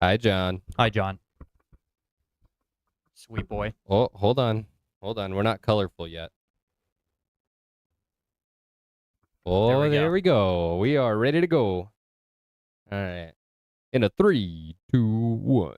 Hi, John. Hi, John. Sweet boy. Oh, hold on. Hold on. We're not colorful yet. Oh, there we go. We are ready to go. All right. In a 3, 2, 1.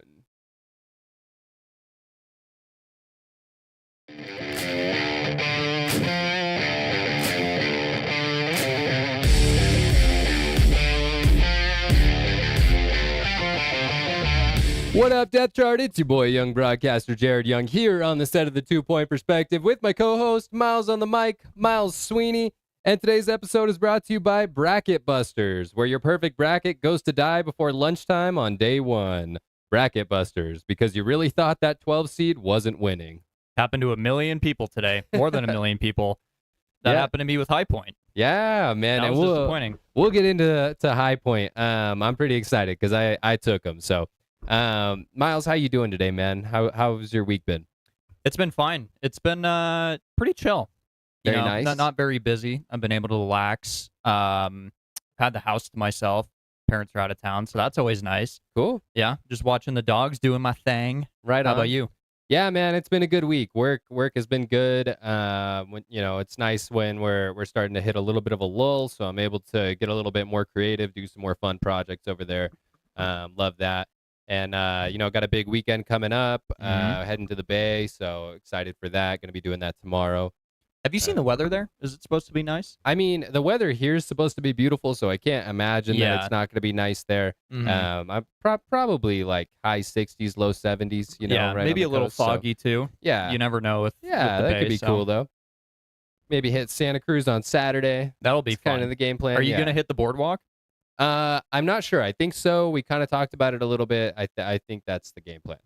What up, Death Chart? It's your boy, young broadcaster Jared Young, here on the set of the 2 Point Perspective with my co-host, Miles on the mic, Miles Sweeney. And today's episode is brought to you by Bracket Busters, where your perfect bracket goes to die before lunchtime on day one. Bracket Busters, because you really thought that 12 seed wasn't winning. Happened to 1 million people today. More than 1 million people. That happened to me with High Point. Yeah, man. That and was disappointing. We'll get into High Point. I'm pretty excited because I took them. So, Miles, how you doing today, man? How's your week been? It's been fine. It's been pretty chill. Very nice. Not very busy. I've been able to relax. Had the house to myself. Parents are out of town, so that's always nice. Cool. Yeah, just watching the dogs, doing my thing. Right on. How about you? Yeah, man, it's been a good week. Work has been good. It's nice when we're starting to hit a little bit of a lull, so I'm able to get a little bit more creative, do some more fun projects over there. Love that. And got a big weekend coming up. Heading to the Bay, so excited for that. Going to be doing that tomorrow. Have you seen the weather there? Is it supposed to be nice? I mean, the weather here is supposed to be beautiful, so I can't imagine that it's not going to be nice there. I'm probably like high 60s, low 70s. Right maybe a little coast, foggy too. Yeah, You never know with that Bay, could be cool though. Maybe hit Santa Cruz on Saturday. That'll be fun. Kind of the game plan. Are you gonna hit the boardwalk? I'm not sure. I think so. We kind of talked about it a little bit. I think that's the game plan.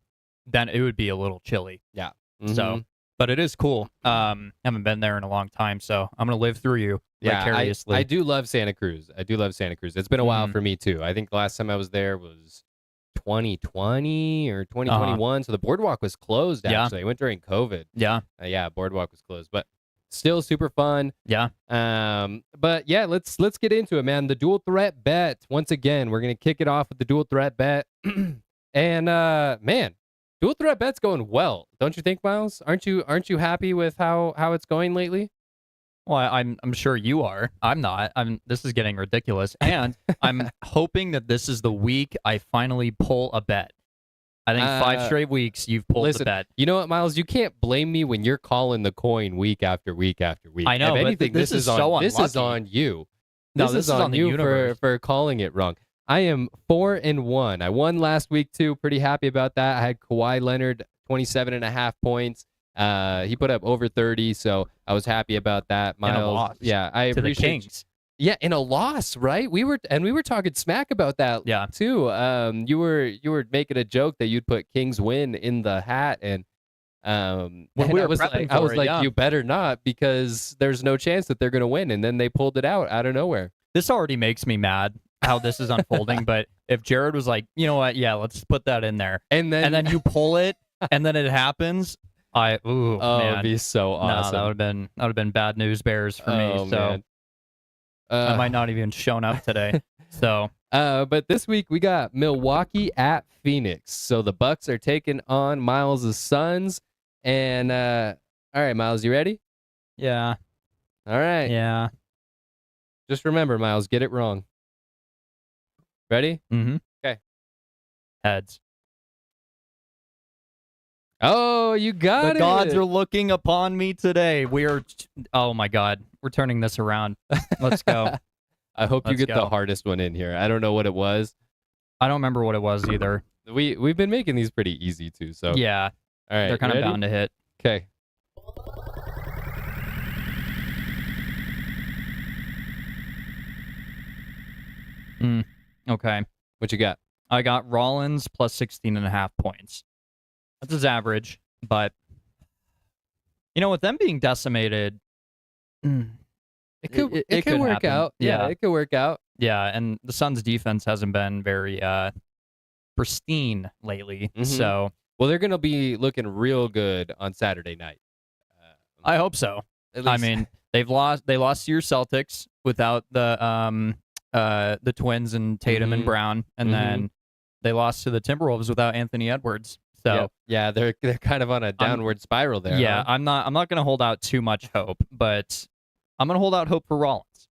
Then it would be a little chilly. Yeah. So, but it is cool. Haven't been there in a long time, so I'm gonna live through you vicariously. I do love Santa Cruz. It's been a while for me too. I think the last time I was there was 2020 or 2021. So the boardwalk was closed. Actually, I went during COVID. Yeah, Boardwalk was closed, but still super fun. Yeah. But yeah, let's get into it, man. The dual threat bet. Once again, we're gonna kick it off with the dual threat bet. And man, dual threat bet's going well, don't you think, Miles? Aren't you happy with how it's going lately? Well, I'm sure you are. I'm not. This is getting ridiculous, and I'm hoping that this is the week I finally pull a bet. I think 5 straight weeks you've pulled the bet. You know what, Miles? You can't blame me when you're calling the coin week after week after week. I know. If anything, this is so unlucky. This is on you. No, this is on the you universe. for calling it wrong. I am 4-1. I won last week too. Pretty happy about that. I had Kawhi Leonard 27.5 points. He put up over 30, so I was happy about that. Miles, in a loss. Yeah, I to appreciate. The Kings. Yeah, in a loss, right? We were talking smack about that. Yeah. Too. You were making a joke that you'd put Kings win in the hat, and when we were prepping I was like, you better not, because there's no chance that they're gonna win, and then they pulled it out of nowhere. This already makes me mad how this is unfolding. But if Jared was like, you know what, yeah, let's put that in there, and then you pull it, and then it happens. Man. It'd be so awesome. No, that would have been bad news bears for me. So man. I might not even shown up today. So but this week we got Milwaukee at Phoenix. So the Bucks are taking on Miles' Suns. And all right, Miles, you ready? Yeah. All right. Yeah. Just remember, Miles, get it wrong. Ready? Mm-hmm. Okay. Heads. Oh, you got it. The gods are looking upon me today. Oh my God, we're turning this around. Let's go. I hope you get the hardest one in here. I don't know what it was. I don't remember what it was either. We've been making these pretty easy too. So yeah. All right. They're kind of bound to hit. Okay. Okay. What you got? I got Rollins plus 16.5 points. That's his average, but with them being decimated, it could work out. Yeah, it could work out. Yeah, and the Suns' defense hasn't been very pristine lately. So, well, they're gonna be looking real good on Saturday night. I hope so. I mean, they lost to your Celtics without the Twins and Tatum and Brown, and then They lost to the Timberwolves without Anthony Edwards. So yeah, they're kind of on a downward spiral there. Yeah, huh? I'm not going to hold out too much hope, but I'm going to hold out hope for Rollins.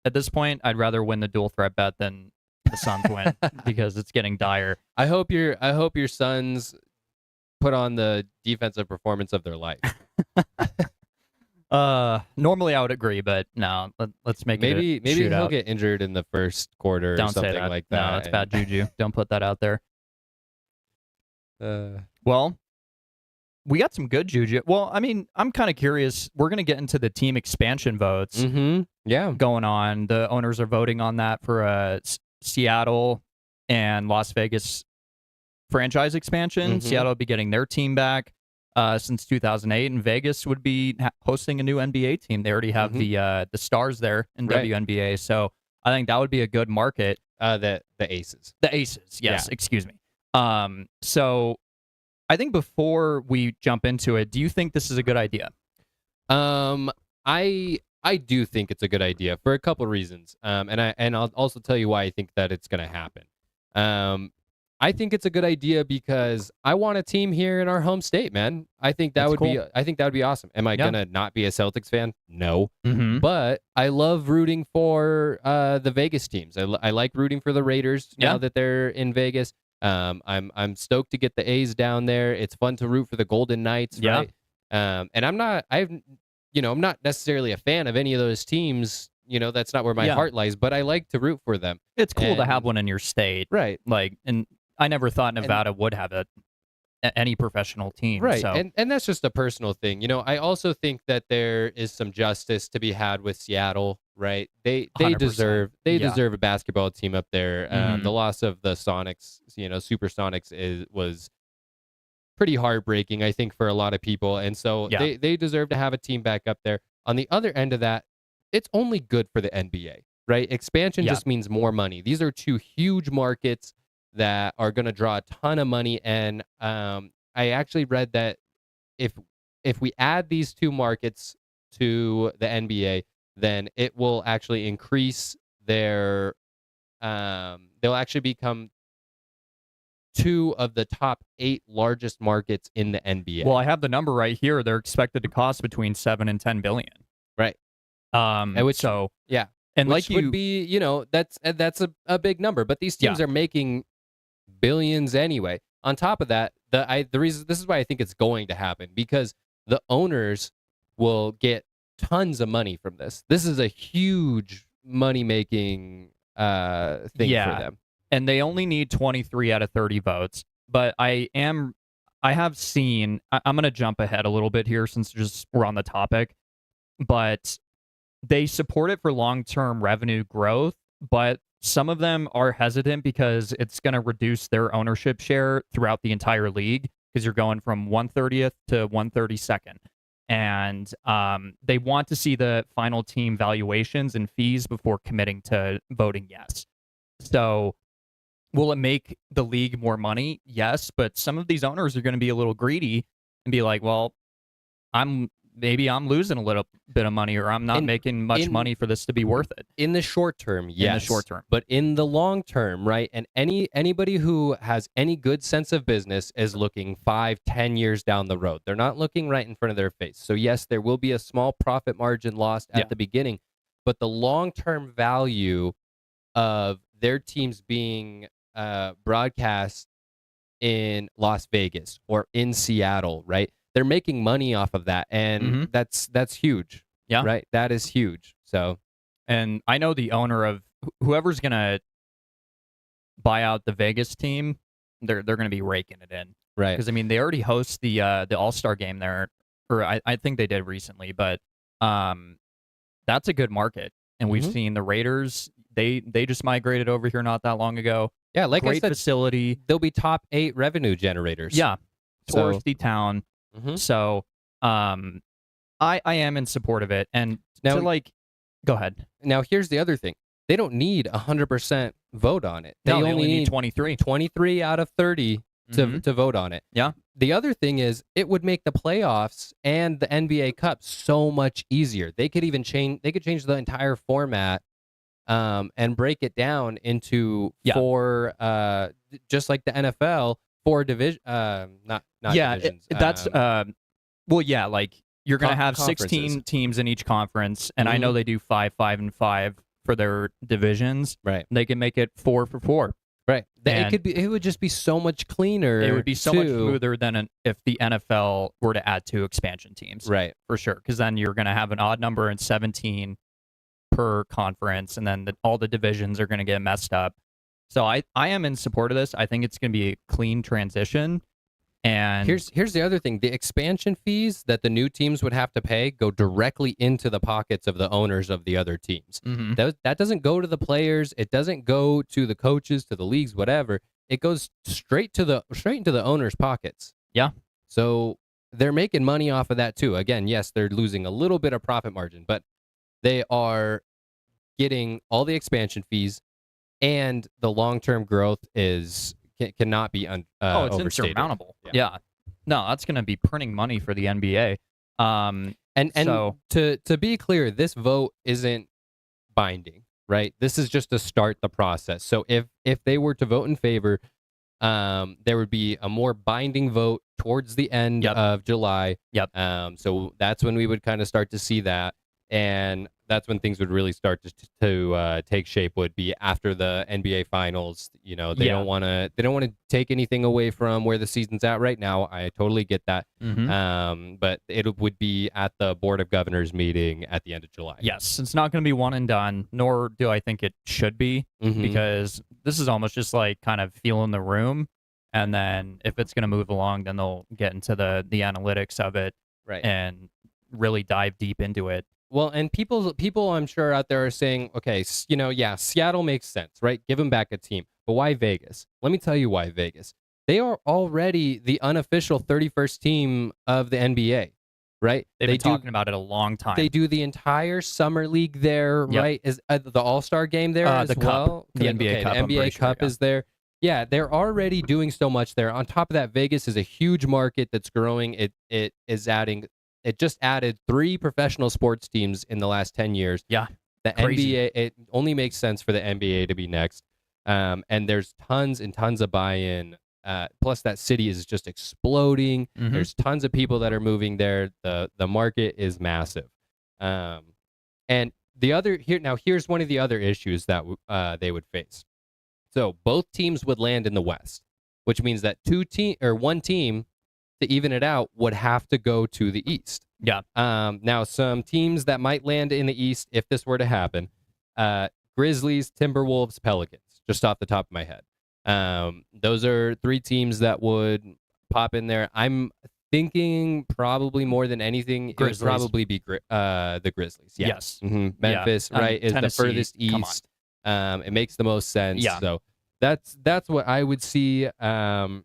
At this point, I'd rather win the dual threat bet than the Suns win because it's getting dire. I hope your Suns put on the defensive performance of their life. Normally I would agree, but no, let's make it maybe shootout. He'll get injured in the first quarter or Don't something say that. like that. No, that's bad juju. Don't put that out there. Uh, Well, we got some good juju. Well, I mean, I'm kind of curious. We're going to get into the team expansion votes yeah, going on. The owners are voting on that for Seattle and Las Vegas franchise expansion. Seattle will be getting their team back since 2008, and Vegas would be hosting a new NBA team. They already have the stars there in WNBA, so I think that would be a good market. the Aces. The Aces, yes. Excuse me. So I think before we jump into it, do you think this is a good idea? I do think it's a good idea for a couple of reasons. And I'll also tell you why I think that it's going to happen. I think it's a good idea because I want a team here in our home state, man. I think that would be awesome. Am I gonna not be a Celtics fan? No, but I love rooting for the Vegas teams. I like rooting for the Raiders now that they're in Vegas. I'm stoked to get the A's down there. It's fun to root for the Golden Knights, right? And I'm not necessarily a fan of any of those teams. That's not where my heart lies, but I like to root for them. It's cool to have one in your state, right? And I never thought Nevada would have any professional team, right? So. And that's just a personal thing. I also think that there is some justice to be had with Seattle, right? They 100%. deserve a basketball team up there. The loss of the Sonics, Supersonics was pretty heartbreaking, I think, for a lot of people, and so they deserve to have a team back up there. On the other end of that, it's only good for the NBA, right? Expansion just means more money. These are two huge markets that are going to draw a ton of money, and I actually read that if we add these two markets to the NBA, then it will actually increase their they'll actually become two of the top 8 largest markets in the NBA. Well, I have the number right here. They're expected to cost between 7 and 10 billion. Right. And which would be, that's a big number, but these teams are making billions anyway. On top of that, the reason this is why I think it's going to happen, because the owners will get tons of money from this. This is a huge money making thing for them. And they only need 23 out of 30 votes. But I have seen, I'm going to jump ahead a little bit here since we're on the topic, but they support it for long-term revenue growth, but some of them are hesitant because it's going to reduce their ownership share throughout the entire league because you're going from 1/30th to 1/32nd. And they want to see the final team valuations and fees before committing to voting yes. So will it make the league more money? Yes, but some of these owners are going to be a little greedy and be like, well, I'm losing a little bit of money, or I'm not making much money for this to be worth it. In the short term, yes. In the short term. But in the long term, right? And anybody who has any good sense of business is looking 5-10 years down the road. They're not looking right in front of their face. So yes, there will be a small profit margin lost at the beginning, but the long-term value of their teams being broadcast in Las Vegas or in Seattle, right? They're making money off of that, and that's huge. Yeah, right. That is huge. So, and I know the owner of whoever's gonna buy out the Vegas team, they're gonna be raking it in, right? Because I mean, they already host the All-Star game there, or I think they did recently, but that's a good market, and we've seen the Raiders. They just migrated over here not that long ago. Yeah, like great I said, facility. They'll be top 8 revenue generators. Yeah, touristy town. So, I am in support of it, and now, go ahead. Now, here's the other thing: they don't need 100% vote on it. They only need 23 out of 30 to vote on it. Yeah. The other thing is, it would make the playoffs and the NBA Cup so much easier. They could even change. They could change the entire format and break it down into four, just like the NFL, four division, not divisions. That's well, yeah, like you're gonna have 16 teams in each conference, and I know they do 5, 5, and 5 for their divisions. Right. They can make it 4 for 4. Right. It would just be so much cleaner. It would be so much smoother than if the NFL were to add 2 expansion teams. Right. For sure. Because then you're going to have an odd number in 17 per conference, and then all the divisions are going to get messed up. So I am in support of this. I think it's going to be a clean transition. And here's the other thing. The expansion fees that the new teams would have to pay go directly into the pockets of the owners of the other teams. That doesn't go to the players. It doesn't go to the coaches, to the leagues, whatever. It goes straight into the owners' pockets. Yeah. So they're making money off of that too. Again, yes, they're losing a little bit of profit margin, but they are getting all the expansion fees, and the long-term growth cannot be it's overstated. insurmountable. Yeah. No, that's going to be printing money for the NBA. So to be clear, this vote isn't binding, right? This is just to start the process. So if they were to vote in favor, there would be a more binding vote towards the end of July. So that's when we would kind of start to see that. And that's when things would really start to take shape. Would be after the NBA Finals. You know, they don't want to take anything away from where the season's at right now. I totally get that. But it would be at the Board of Governors meeting at the end of July. Yes, it's not going to be one and done. Nor do I think it should be, because this is almost just like kind of feeling the room. And then if it's going to move along, then they'll get into the analytics of it, right, and really dive deep into it. Well, and people I'm sure out there are saying, okay, Seattle makes sense, right? Give them back a team. But why Vegas? Let me tell you why Vegas. They are already the unofficial 31st team of the NBA, right? They've been talking about it a long time. They do the entire summer league there, right? Is the All-Star game there as well? The NBA Cup. The NBA Cup is there. Yeah, they're already doing so much there. On top of that, Vegas is a huge market that's growing. It just added 3 professional sports teams in the last 10 years. Yeah. The crazy. NBA, it only makes sense for the NBA to be next. And there's tons and tons of buy-in. Plus, that city is just exploding. There's tons of people that are moving there. The market is massive. And here's one of the other issues that they would face. So both teams would land in the West, which means that one team, to even it out, would have to go to the East. Yeah. Now, some teams that might land in the East, if this were to happen, Grizzlies, Timberwolves, Pelicans, just off the top of my head. Those are 3 teams that would pop in there. I'm thinking probably more than anything, it would probably be the Grizzlies. Yeah. Yes. Memphis, right, is Tennessee, the furthest east. It makes the most sense. Yeah. So that's what I would see. And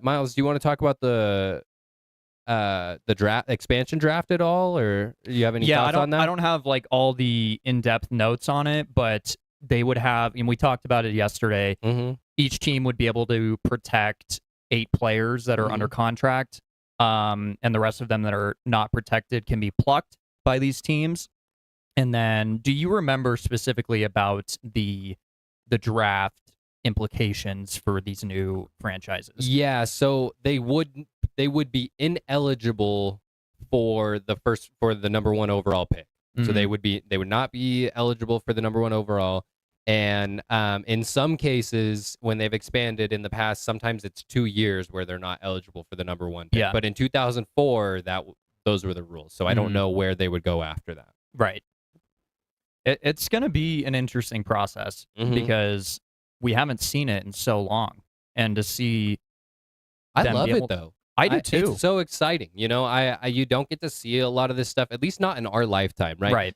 Miles, do you want to talk about the expansion draft at all, or do you have any thoughts on that? I don't have like all the in-depth notes on it, but they would have, and we talked about it yesterday. Each team would be able to protect 8 players that are under contract, and the rest of them that are not protected can be plucked by these teams. And then, do you remember specifically about the draft implications for these new franchises? Yeah, so they would be ineligible for the number 1 overall pick. So they would not be eligible for the number 1 overall. And in some cases, when they've expanded in the past, sometimes it's 2 years where they're not eligible for the number 1 pick. Yeah. But in 2004, those were the rules. So I don't know where they would go after that. Right. It's going to be an interesting process because we haven't seen it in so long, and to see, I love it though. I do too. It's so exciting. You don't get to see a lot of this stuff, at least not in our lifetime, right?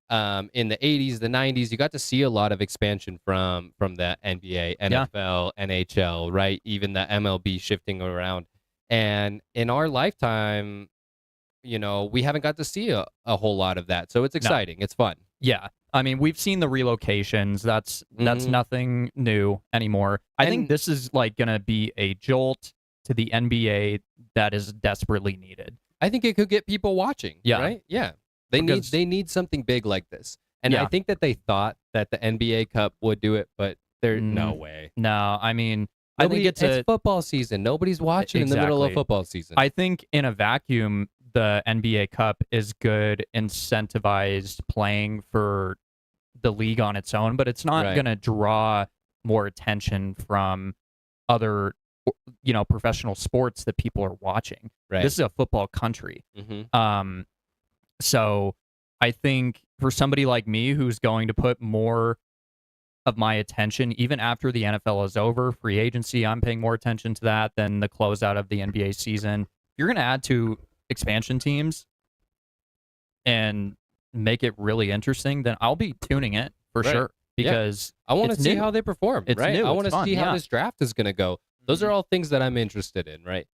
Right. In the 80s, the 90s, you got to see a lot of expansion from the NBA, NFL, NHL, right? Even the MLB shifting around. And in our lifetime, we haven't got to see a whole lot of that. So it's exciting. No. It's fun. Yeah. I mean, we've seen the relocations. That's nothing new anymore. I think this is like going to be a jolt to the NBA that is desperately needed. I think it could get people watching. Yeah. Right? Yeah. They need something big like this. And I think that they thought that the NBA Cup would do it, but there's no way. No, I mean, I think it's football season. Nobody's watching in the middle of football season. I think in a vacuum, the NBA Cup is good, incentivized playing for the league on its own, but it's not going to draw more attention from other, professional sports that people are watching. Right. This is a football country. So I think for somebody like me who's going to put more of my attention, even after the NFL is over, free agency, I'm paying more attention to that than the closeout of the NBA season. If you're going to add to expansion teams and make it really interesting, then I'll be tuning in for sure, because I want to see how they perform. It's new. I want to see how this this draft is going to go. Those are all things that I'm interested in, right?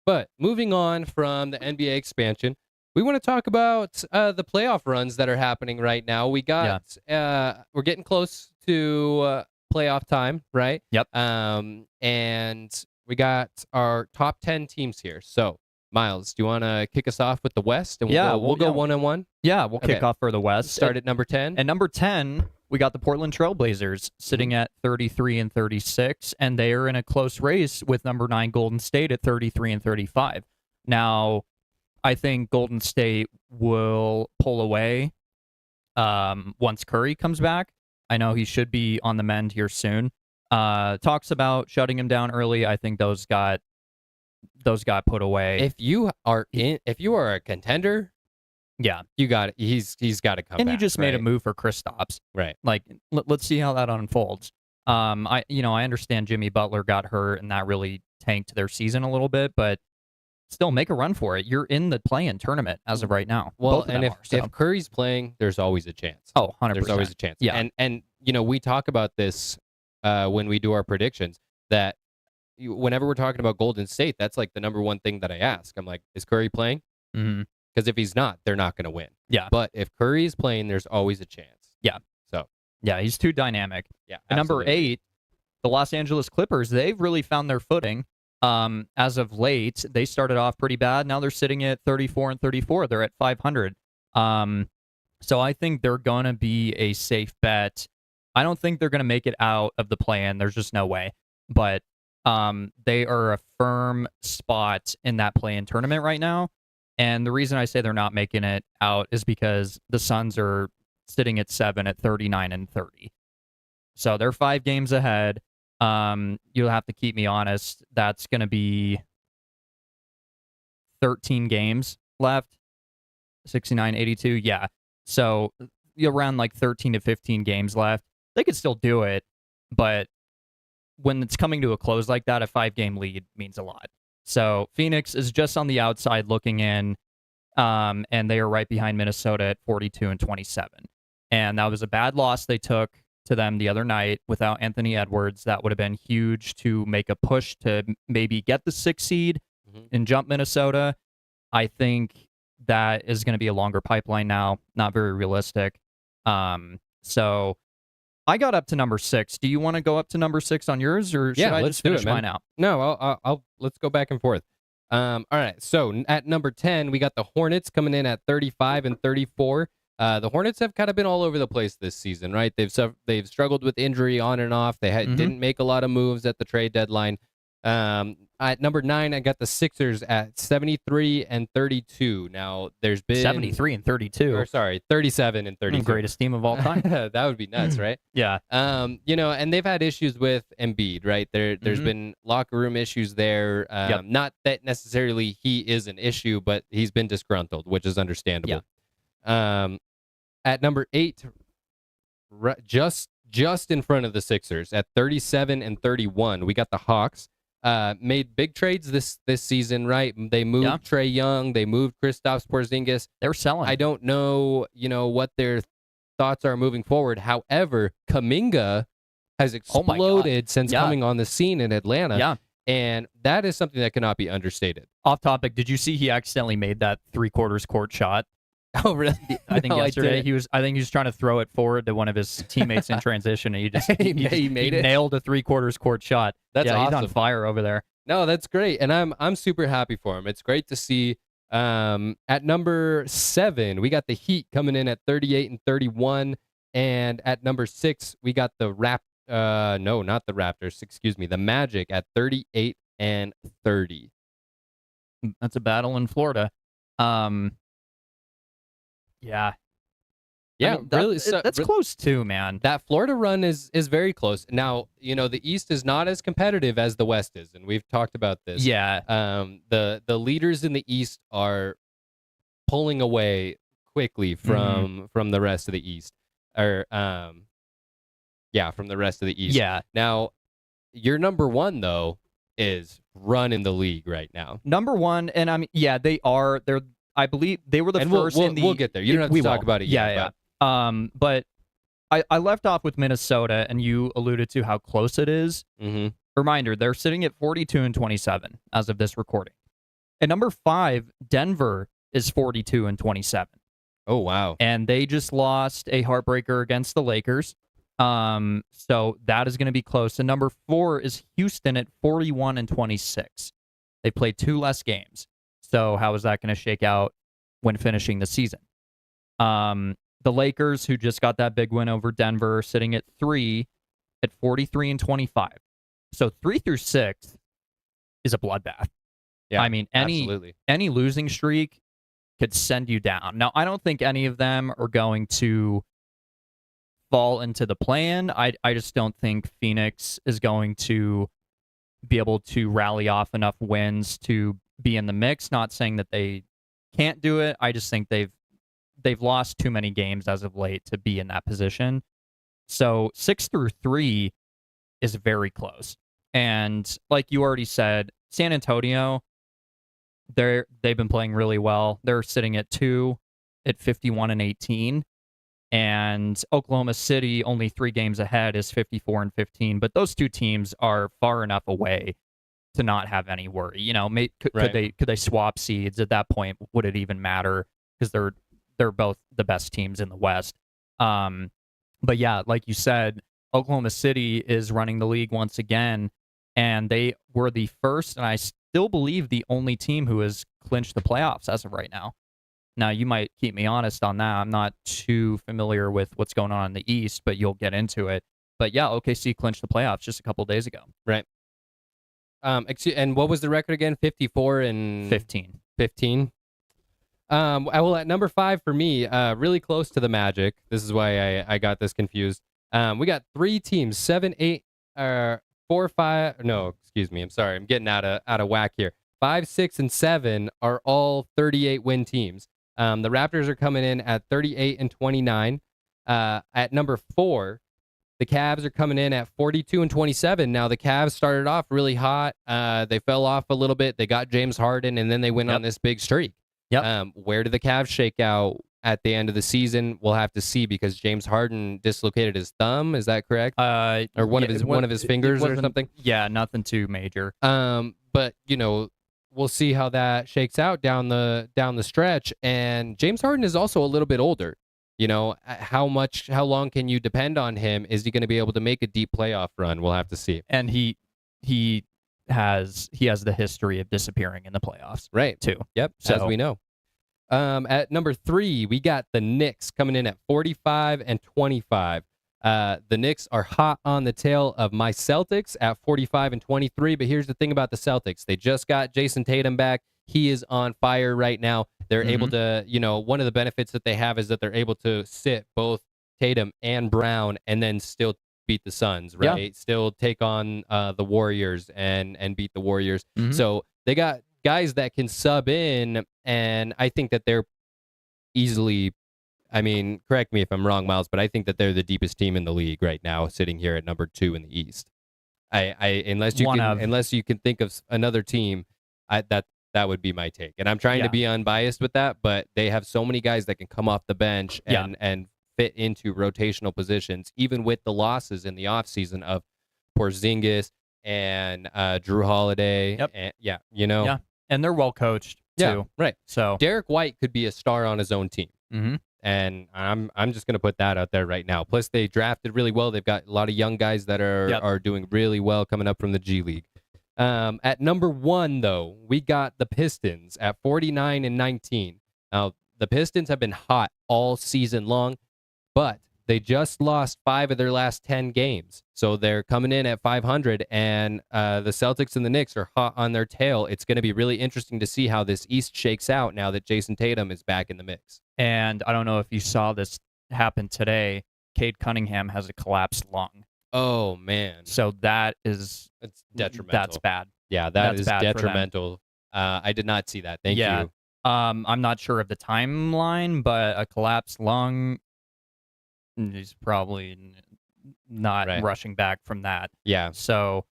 But moving on from the NBA expansion, we want to talk about the playoff runs that are happening right now. We got we're getting close to playoff time, right? Yep. And we got our top 10 teams here. So, Miles, do you want to kick us off with the West? And we'll go one on one. Yeah, we'll kick off for the West. Start at number 10. And number 10, we got the Portland Trailblazers sitting at 33 and 36, and they are in a close race with number 9 Golden State at 33 and 35. Now, I think Golden State will pull away once Curry comes back. I know he should be on the mend here soon. Talks about shutting him down early. I think those got put away. If you are a contender, you got it. He's got to come back. And you just made a move for Kristaps. Right. Like, let's see how that unfolds. I understand Jimmy Butler got hurt and that really tanked their season a little bit, but still make a run for it. You're in the play-in tournament as of right now. Well, and if Curry's playing, there's always a chance. Oh, 100%. There's always a chance. Yeah. And we talk about this when we do our predictions, that whenever we're talking about Golden State, that's like the number one thing that I ask. I'm like, is Curry playing? Mm-hmm. Because if he's not, they're not going to win. Yeah. But if Curry is playing, there's always a chance. Yeah. So. Yeah, he's too dynamic. Yeah. And number 8, the Los Angeles Clippers, they've really found their footing. As of late, they started off pretty bad. Now they're sitting at 34 and 34. They're at 500. So I think they're going to be a safe bet. I don't think they're going to make it out of the play-in. There's just no way. But they are a firm spot in that play-in tournament right now. And the reason I say they're not making it out is because the Suns are sitting at 7 at 39 and 30. So they're 5 games ahead. You'll have to keep me honest. That's going to be 13 games left. 69, 82. Yeah. So you're around like 13 to 15 games left. They could still do it, but when it's coming to a close like that, a 5-game lead means a lot. So Phoenix is just on the outside looking in, and they are right behind Minnesota at 42 and 27. And that was a bad loss they took to them the other night without Anthony Edwards. That would have been huge to make a push to maybe get the 6th seed and jump Minnesota. I think that is going to be a longer pipeline now, not very realistic. So I got up to number 6. Do you want to go up to number 6 on yours, or should I just finish mine out? No, I'll let's go back and forth. All right, so at number 10, we got the Hornets coming in at 35 and 34. The Hornets have kind of been all over the place this season, right? They've struggled with injury on and off. They didn't make a lot of moves at the trade deadline. At number 9, I got the Sixers at 73 and 32. Now, there's been 73 and 32. Or sorry, 37 and 32. Greatest team of all time. That would be nuts, right? Yeah. And they've had issues with Embiid, right? There's been locker room issues there. Not that necessarily he is an issue, but he's been disgruntled, which is understandable. Yeah. At number 8, just in front of the Sixers at 37 and 31, we got the Hawks. Made big trades this season, right? They moved Trae Young, they moved Kristaps Porzingis. They were selling. I don't know, what their thoughts are moving forward. However, Kuminga has exploded since coming on the scene in Atlanta. Yeah. And that is something that cannot be understated. Off topic, did you see he accidentally made that 3/4 court shot? Oh, really? I think yesterday he was trying to throw it forward to one of his teammates in transition, and he nailed a 3/4 court shot. That's awesome. He's on fire over there. No, that's great, and I'm super happy for him. It's great to see. At number 7, we got the Heat coming in at 38 and 31. And at number 6, we got the no, not the Raptors. Excuse me, the Magic at 38 and 30. That's a battle in Florida. Yeah. Yeah, I mean, really. that's close too, man. That Florida run is very close. Now, the East is not as competitive as the West is, and we've talked about this. Yeah. The leaders in the East are pulling away quickly from the rest of the East. From the rest of the East. Yeah. Now, your number one though is running the league right now. Number one, and I mean, yeah, they are. I believe they were the first in the. We'll get there. You don't have to talk about it yet. Yeah. But I left off with Minnesota, and you alluded to how close it is. Mm-hmm. Reminder: they're sitting at 42 and 27 as of this recording. At number 5, Denver is 42 and 27. Oh wow! And they just lost a heartbreaker against the Lakers. So that is going to be close. And number 4 is Houston at 41 and 26. They played 2 less games. So how is that going to shake out when finishing the season? The Lakers, who just got that big win over Denver, sitting at 3 at 43 and 25. So 3 through 6 is a bloodbath. Yeah, I mean, absolutely. any losing streak could send you down. Now, I don't think any of them are going to fall into the plan. I just don't think Phoenix is going to be able to rally off enough wins to be in the mix. Not saying that they can't do it. I just think they've lost too many games as of late to be in that position. So 6 through 3 is very close. And like you already said, San Antonio, they've been playing really well. They're sitting at 2 at 51 and 18. And Oklahoma City, only 3 games ahead, is 54 and 15. But those two teams are far enough away to not have any worry. Could they swap seeds at that point? Would it even matter? Because they're both the best teams in the West. But yeah, like you said, Oklahoma City is running the league once again, and they were the first, and I still believe the only team who has clinched the playoffs as of right now. Now, you might keep me honest on that. I'm not too familiar with what's going on in the East, but you'll get into it. But yeah, OKC clinched the playoffs just a couple days ago. Right. And what was the record again? 54 and 15. 15. Well, at number 5 for me, really close to the Magic. This is why I got this confused. We got 3 teams, 7, 8, 4, 5. No, excuse me. I'm sorry. I'm getting out of whack here. 5, 6, and 7 are all 38 win teams. The Raptors are coming in at 38 and 29. At number 4, the Cavs are coming in at 42 and 27. Now, the Cavs started off really hot. They fell off a little bit. They got James Harden, and then they went on this big streak. Yep. Where do the Cavs shake out at the end of the season? We'll have to see, because James Harden dislocated his thumb. Is that correct? Or one of his fingers or something? Yeah, nothing too major. But we'll see how that shakes out down the stretch. And James Harden is also a little bit older. How long can you depend on him? Is he going to be able to make a deep playoff run? We'll have to see. And he has the history of disappearing in the playoffs, right? Too. Yep, so, as we know. At number 3, we got the Knicks coming in at 45 and 25. The Knicks are hot on the tail of my Celtics at 45 and 23. But here's the thing about the Celtics: they just got Jason Tatum back. He is on fire right now. They're able to, one of the benefits that they have is that they're able to sit both Tatum and Brown and then still beat the Suns, right? Yeah. Still take on the Warriors and beat the Warriors. Mm-hmm. So they got guys that can sub in, and I think that they're easily, correct me if I'm wrong, Miles, but I think that they're the deepest team in the league right now, sitting here at number 2 in the East. Unless you can think of another team, that would be my take. And I'm trying to be unbiased with that, but they have so many guys that can come off the bench and fit into rotational positions, even with the losses in the offseason of Porzingis and Drew Holiday. Yep. And, Yeah, and they're well coached too. Yeah, right. So Derek White could be a star on his own team. Mm-hmm. And I'm just going to put that out there right now. Plus, they drafted really well. They've got a lot of young guys that are doing really well coming up from the G League. At number 1, though, we got the Pistons at 49 and 19. Now, the Pistons have been hot all season long, but They just lost 5 of their last 10 games. So they're coming in at 500, and the Celtics and the Knicks are hot on their tail. It's going to be really interesting to see how this East shakes out now that Jason Tatum is back in the mix. And I don't know if you saw this happen today. Cade Cunningham has a collapsed lung. Oh, man. So it's detrimental. That's bad. Yeah, that's detrimental. I did not see that. Thank you. I'm not sure of the timeline, but a collapsed lung, he's probably not rushing back from that. Yeah. So,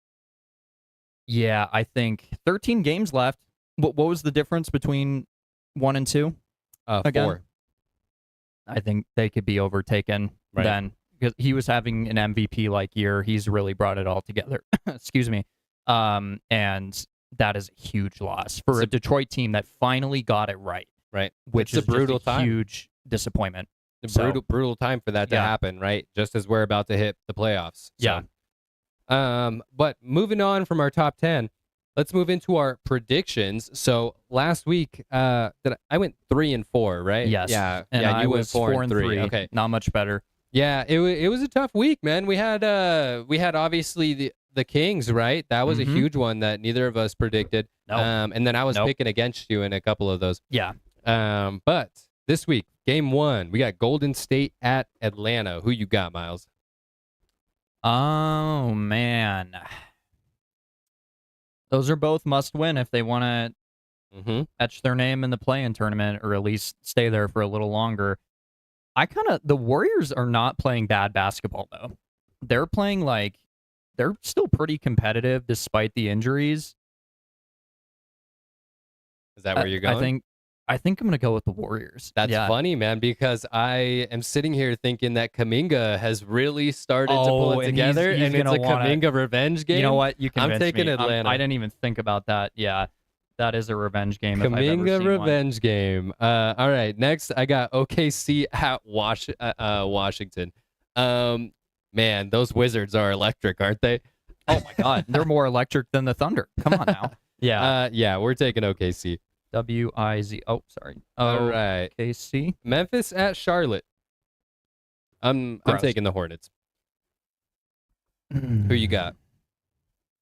yeah, I think 13 games left. What was the difference between 1 and 2? 4. I think they could be overtaken then, because he was having an MVP-like year. He's really brought it all together. Excuse me. And that is a huge loss for a Detroit team that finally got it right. Right. Which is a brutal time. Huge disappointment. Brutal time for that to happen, right? Just as we're about to hit the playoffs. So. Yeah. But moving on from our top 10, let's move into our predictions. So last week, I went 3-4, right? Yes. Yeah. And you I went was 4-3. Okay. Not much better. Yeah. It was a tough week, man. We had obviously the Kings, right? That was a huge one that neither of us predicted. No. And then I was picking against you in a couple of those. Yeah. But this week, game 1, we got Golden State at Atlanta. Who you got, Miles? Oh, man. Those are both must win if they want to etch their name in the play-in tournament, or at least stay there for a little longer. The Warriors are not playing bad basketball, though. They're playing they're still pretty competitive despite the injuries. Is that where you're going? I think I'm going to go with the Warriors. That's funny, man, because I am sitting here thinking that Kuminga has really started to pull it together, and it's a Kuminga revenge game. You know what? I'm taking Atlanta. I didn't even think about that. Yeah, that is a revenge game. Kuminga revenge game. All right, next I got OKC at Washington. Man, those Wizards are electric, aren't they? Oh my God, they're more electric than the Thunder. Come on now. Yeah, we're taking OKC. WIZ. Oh, sorry. All right. KC. Memphis at Charlotte. I'm taking the Hornets. Who you got?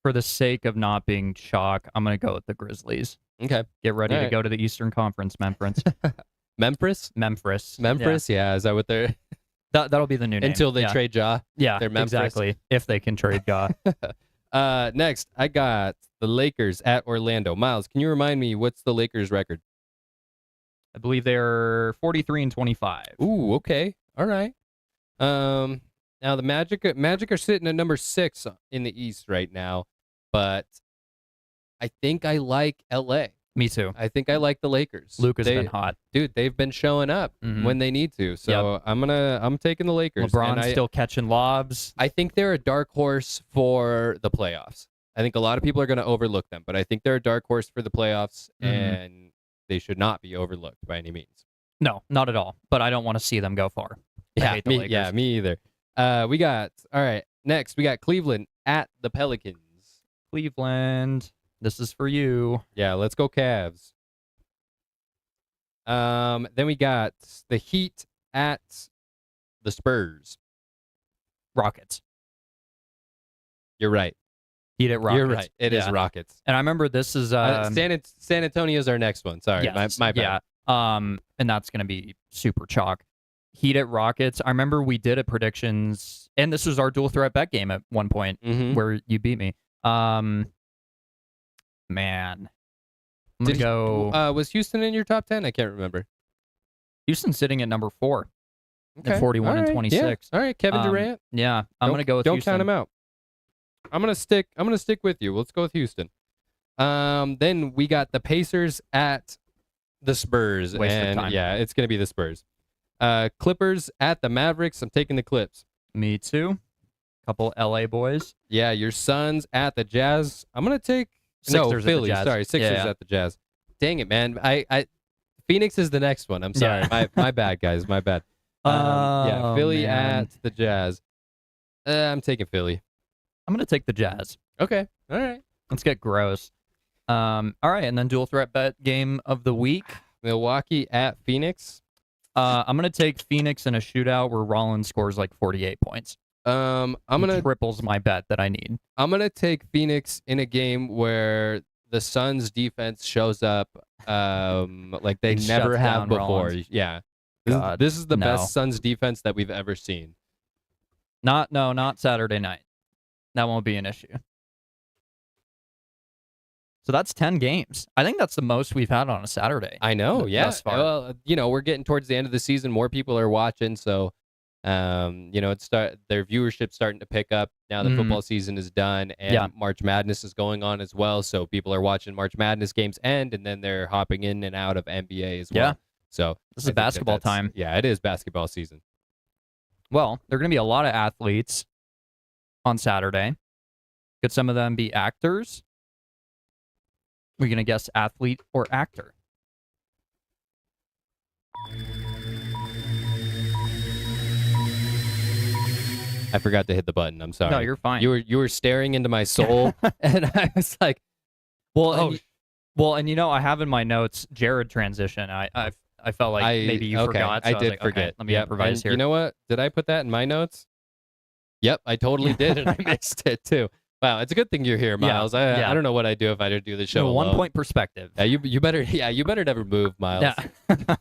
For the sake of not being chalk, I'm going to go with the Grizzlies. Okay. Get ready to go to the Eastern Conference, Memphis. Memphis, yeah. Is that what they're... That'll be the new name. Until they trade Ja. Yeah, they're Memphis. Exactly. If they can trade Ja. Next, I got the Lakers at Orlando. Miles, can you remind me what's the Lakers' record? I believe they're 43-25. Ooh, okay. All right. Now the Magic are sitting at number 6 in the East right now, but I think I like LA. Me too. I think I like the Lakers. Luka's been hot. Dude, they've been showing up when they need to. So I'm taking the Lakers. LeBron's still catching lobs. I think they're a dark horse for the playoffs. I think a lot of people are going to overlook them, but I think they're a dark horse for the playoffs, and they should not be overlooked by any means. No, not at all. But I don't want to see them go far. I hate the Lakers. Me either. Next, we got Cleveland at the Pelicans. Cleveland, this is for you. Yeah, let's go Cavs. Then we got the Heat at the Spurs. Rockets. You're right. Heat at Rockets. You're right. It is Rockets. And I remember this is San Antonio's our next one. Sorry, yes, my bad. Yeah. And that's going to be super chalk. Heat at Rockets. I remember we did a predictions, and this was our dual threat bet game at one point where you beat me. Man, I'm gonna go. Was Houston in your top 10? I can't remember. Houston's sitting at number 4 at 41-26. Yeah. All right, Kevin Durant. Yeah, I'm gonna go with Don't Houston. count him out. I'm gonna stick with you. Let's go with Houston. Then we got the Pacers at the Spurs. Waste of time. Yeah, it's gonna be the Spurs. Clippers at the Mavericks. I'm taking the Clips. Me too. Couple LA boys. Yeah, your Suns at the Jazz. I'm gonna take Sixers Philly. at the Jazz. Sorry, Sixers at the Jazz. Dang it, man. I Phoenix is the next one. I'm sorry. My bad, guys. My bad. Philly at the Jazz. I'm taking Philly. I'm gonna take the Jazz. Okay. All right. Let's get gross. All right, and then dual threat bet game of the week. Milwaukee at Phoenix. I'm gonna take Phoenix in a shootout where Rollins scores like 48 points. I'm gonna triples my bet that I need. I'm gonna take Phoenix in a game where the Suns defense shows up like they never have before. Rollins. Yeah. God, this is the best Suns defense that we've ever seen. Not Saturday night. That won't be an issue. So that's 10 games. I think that's the most we've had on a Saturday. I know, yeah. Thus far. Well, we're getting towards the end of the season. More people are watching, so their viewership's starting to pick up now that football season is done, and March Madness is going on as well. So people are watching March Madness games end, and then they're hopping in and out of NBA as well. Yeah. So this is basketball time. Yeah, it is basketball season. Well, there are going to be a lot of athletes on Saturday. Could some of them be actors? We're going to guess athlete or actor. I forgot to hit the button. I'm sorry. No, you're fine. You were staring into my soul, and I was like, well, and I have in my notes Jared transition. I felt like maybe you forgot. So I did forget. Okay, let me improvise here. You know what? Did I put that in my notes? Yep, I totally did, and I missed it too. Wow, it's a good thing you're here, Miles. I don't know what I'd do if I did do the show. 1 point perspective. Yeah, you better never move, Miles. Yeah.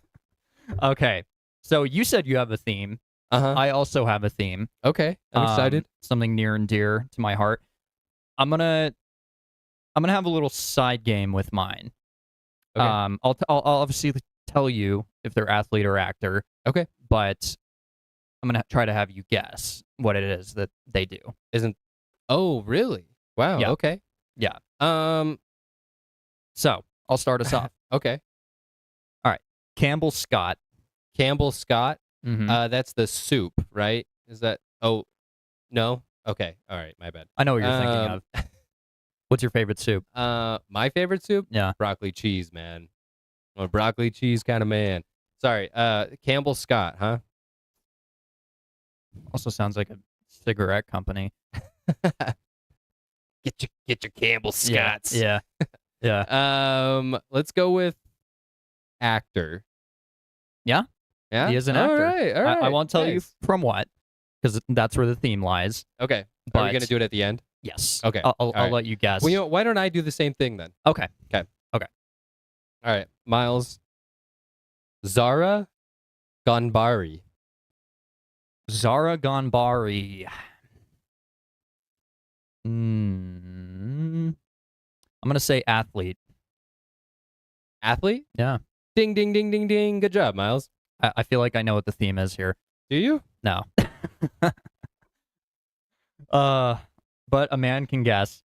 Okay, so you said you have a theme. I also have a theme. Okay, I'm excited. Something near and dear to my heart. I'm gonna have a little side game with mine. Okay. I'll obviously tell you if they're athlete or actor. Okay. But I'm gonna try to have you guess what it is that they do. Oh, really? Wow. Yeah. Okay. Yeah. So I'll start us off. Okay. All right. Campbell Scott. Campbell Scott. Mm-hmm. That's the soup, right? Is that? Oh, no. Okay. All right. My bad. I know what you're thinking of. What's your favorite soup? My favorite soup? Yeah. Broccoli cheese, man. I'm a broccoli cheese kind of man. Sorry. Campbell Scott, huh? Also sounds like a cigarette company. Get your Campbell Scotts. Yeah. Yeah. Let's go with actor. Yeah. Yeah. He is an actor. All right. I won't tell you from what, because that's where the theme lies. Okay. But, are we gonna do it at the end? Yes. Okay. I'll let you guess. Well, why don't I do the same thing then? Okay. All right, Miles. Zara Ganbari. Zara Ganbari. I'm gonna say athlete. Athlete? Yeah. Ding, ding, ding, ding, ding. Good job, Miles. I feel like I know what the theme is here. Do you? No. But a man can guess.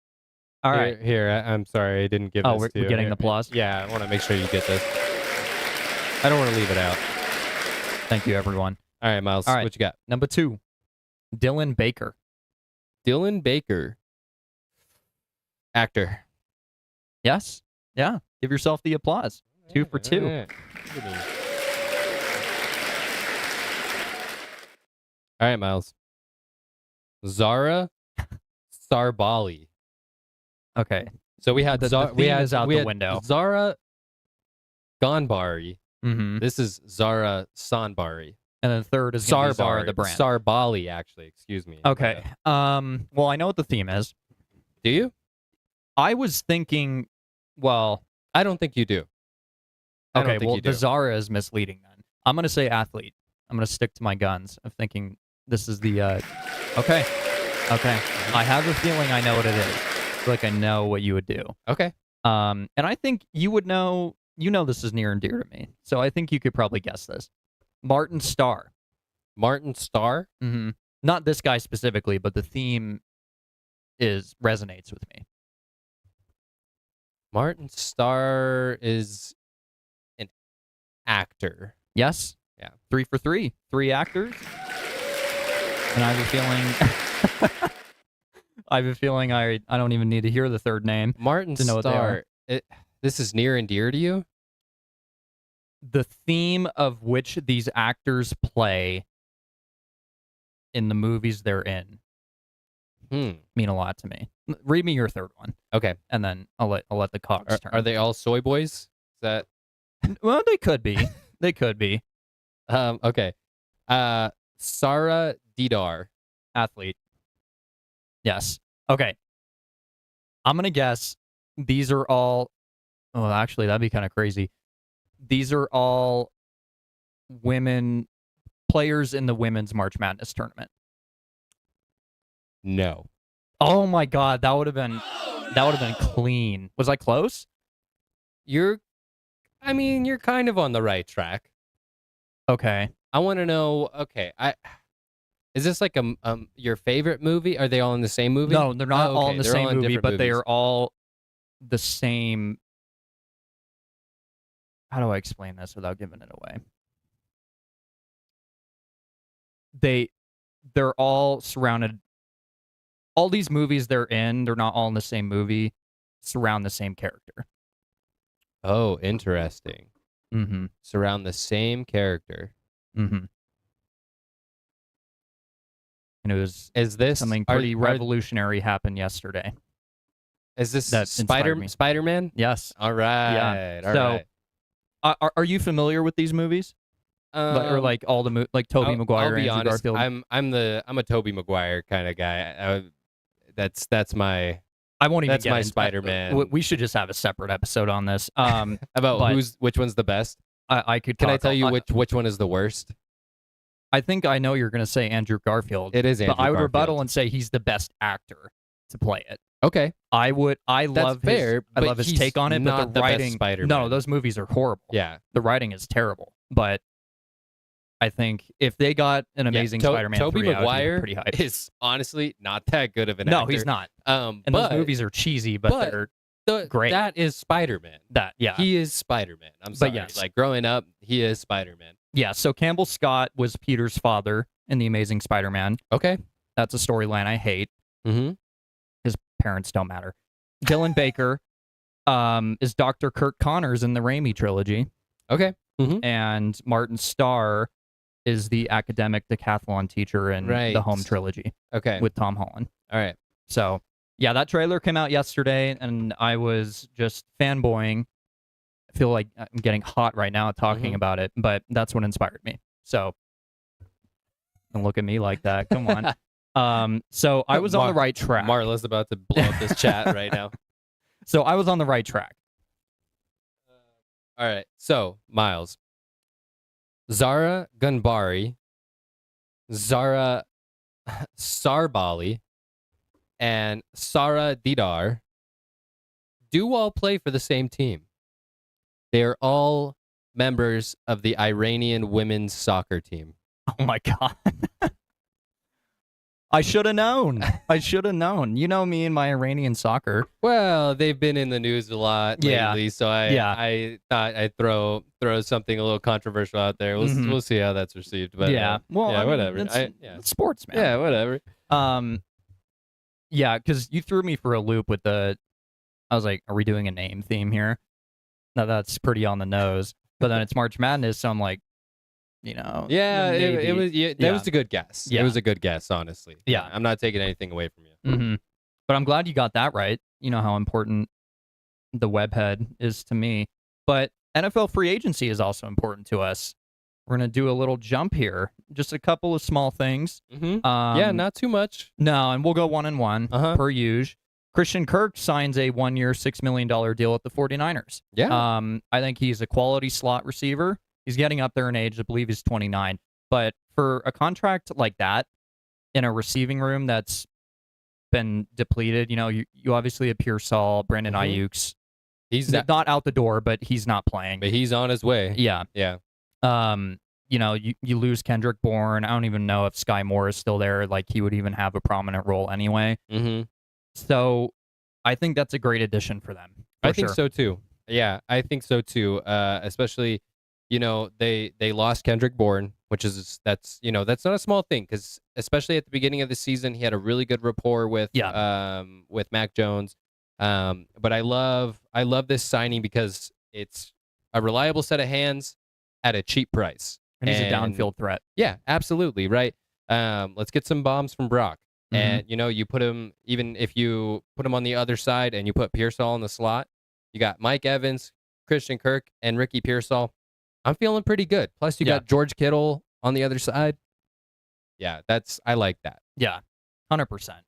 All right. Here, I'm sorry, I didn't give this to you. We're getting the applause? Yeah, I want to make sure you get this. I don't want to leave it out. Thank you, everyone. All right, Miles, what you got? Number 2, Dylan Baker. Dylan Baker. Actor. Yes. Yeah. Give yourself the applause. 2 for 2. All right, Miles. Zara Sarbali. Okay. So we had the theme is out the window. Zara Ganbari. Mm-hmm. This is Zara Sanbari. And then third is Zara the brand. Sarbali, actually. Excuse me. Okay. Well, I know what the theme is. Do you? I was thinking. Well, I don't think you do. Okay. Well, the Zara is misleading. Then I'm gonna say athlete. I'm gonna stick to my guns of thinking this is the. Okay. I have a feeling I know what it is. I feel like I know what you would do. Okay. And I think you would know. You know this is near and dear to me, so I think you could probably guess this. Martin Starr. Martin Starr? Mm-hmm. Not this guy specifically, but the theme resonates with me. Martin Starr is an actor. Yes. Yeah. 3 for 3. 3 actors. And I have a feeling I don't even need to hear the third name. Martin to know what they Starr. are. This is near and dear to you? The theme of which these actors play in the movies they're in mean a lot to me. Read me your third one. Okay. And then I'll let the cogs turn. Are they all soy boys? Is that? Well, they could be. They could be. Okay. Sarah Didar. Athlete. Yes. Okay. I'm gonna guess these are all. Oh, actually, that'd be kind of crazy. These are all women players in the women's March Madness tournament. No. Oh my God, that would have been clean. Was I close? You're kind of on the right track. Okay. I want to know. Okay, is this like your favorite movie? Are they all in the same movie? No, they're not all okay. in the They're same all in movie, different but they movies. are all the same. How do I explain this without giving it away? They're all surrounded. All these movies they're in, they're not all in the same movie, surround the same character. Oh, interesting. Mm-hmm. Surround the same character. Mm-hmm. And it was Is this something pretty revolutionary happened yesterday. Is this That inspired me. Spider-Man? Yes. All right. Yeah. All So, right. Are you familiar with these movies? Or like all the like Tobey Maguire, I'll be Andrew honest, Garfield? I'm a Tobey Maguire kind of guy. That's my I won't even that's get my into- Spider-Man. We should just have a separate episode on this. About but which one's the best? I could. Can I talk tell you all- which one is the worst? I think I know you're going to say Andrew Garfield. It is Andrew but I would Garfield. rebuttal and say he's the best actor to play it. Okay. I love fair, his, I but love his he's take on it, but not the the best writing. Spider-Man. No, those movies are horrible. Yeah. The writing is terrible. But I think if they got an amazing Spider-Man Tobey 3, I would be Maguire pretty hyped. is honestly not that good of an No, actor. he's not. And And those movies are cheesy, but they're great. That is Spider-Man. yeah. He is Spider-Man. I'm sorry. yes. Like growing up, he is Spider-Man. Yeah, so Campbell Scott was Peter's father in The Amazing Spider-Man. Okay. That's a storyline I hate. Mm-hmm. His parents don't matter. Dylan Baker is Dr. Kurt Connors in the Raimi trilogy. Okay. Mm-hmm. And Martin Starr is the academic decathlon teacher in the Home trilogy Okay. with Tom Holland. All right. So, yeah, that trailer came out yesterday, and I was just fanboying. I feel like I'm getting hot right now talking about it, but that's what inspired me. So, don't look at me like that. Come on. So I was on the right track. Marla's about to blow up this chat right now. So I was on the right track. All right. So, Miles. Zara Gunbari, Zara Sarbali, and Sara Didar do all play for the same team. They are all members of the Iranian women's soccer team. Oh my God. I should have known. You know me and my Iranian soccer. Well, they've been in the news a lot lately, so I thought I'd throw something a little controversial out there. We'll see how that's received. But well, I mean, whatever. It's sports, man. Yeah, whatever. Yeah, because you threw me for a loop with I was like, are we doing a name theme here? No, that's pretty on the nose. But then it's March Madness, so I'm like, Yeah, it was. That was a good guess. Yeah. It was a good guess, honestly. Yeah. I'm not taking anything away from you. Mm-hmm. But I'm glad you got that right. You know how important the webhead is to me. But NFL free agency is also important to us. We're going to do a little jump here. Just a couple of small things. Mm-hmm. Yeah, not too much. No, and we'll go one and one per usual. Christian Kirk signs a 1-year, $6 million deal at the 49ers. Yeah. I think he's a quality slot receiver. He's getting up there in age. I believe he's 29. But for a contract like that in a receiving room that's been depleted, you obviously have Pearsall, Brandon Ayuk's. He's not out the door, but he's not playing. But he's on his way. Yeah. Yeah. You lose Kendrick Bourne. I don't even know if Sky Moore is still there. Like, he would even have a prominent role anyway. Mm-hmm. So I think that's a great addition for them. I think so too. Yeah, I think so too. Especially, they lost Kendrick Bourne, that's not a small thing, because especially at the beginning of the season, he had a really good rapport with Mac Jones. But I love this signing because it's a reliable set of hands at a cheap price. And he's a downfield threat. Yeah, absolutely. Right. Let's get some bombs from Brock. And, you put him, even if you put him on the other side and you put Pearsall in the slot, you got Mike Evans, Christian Kirk, and Ricky Pearsall. I'm feeling pretty good. Plus, you Yeah. got George Kittle on the other side. Yeah, I like that. Yeah, 100%.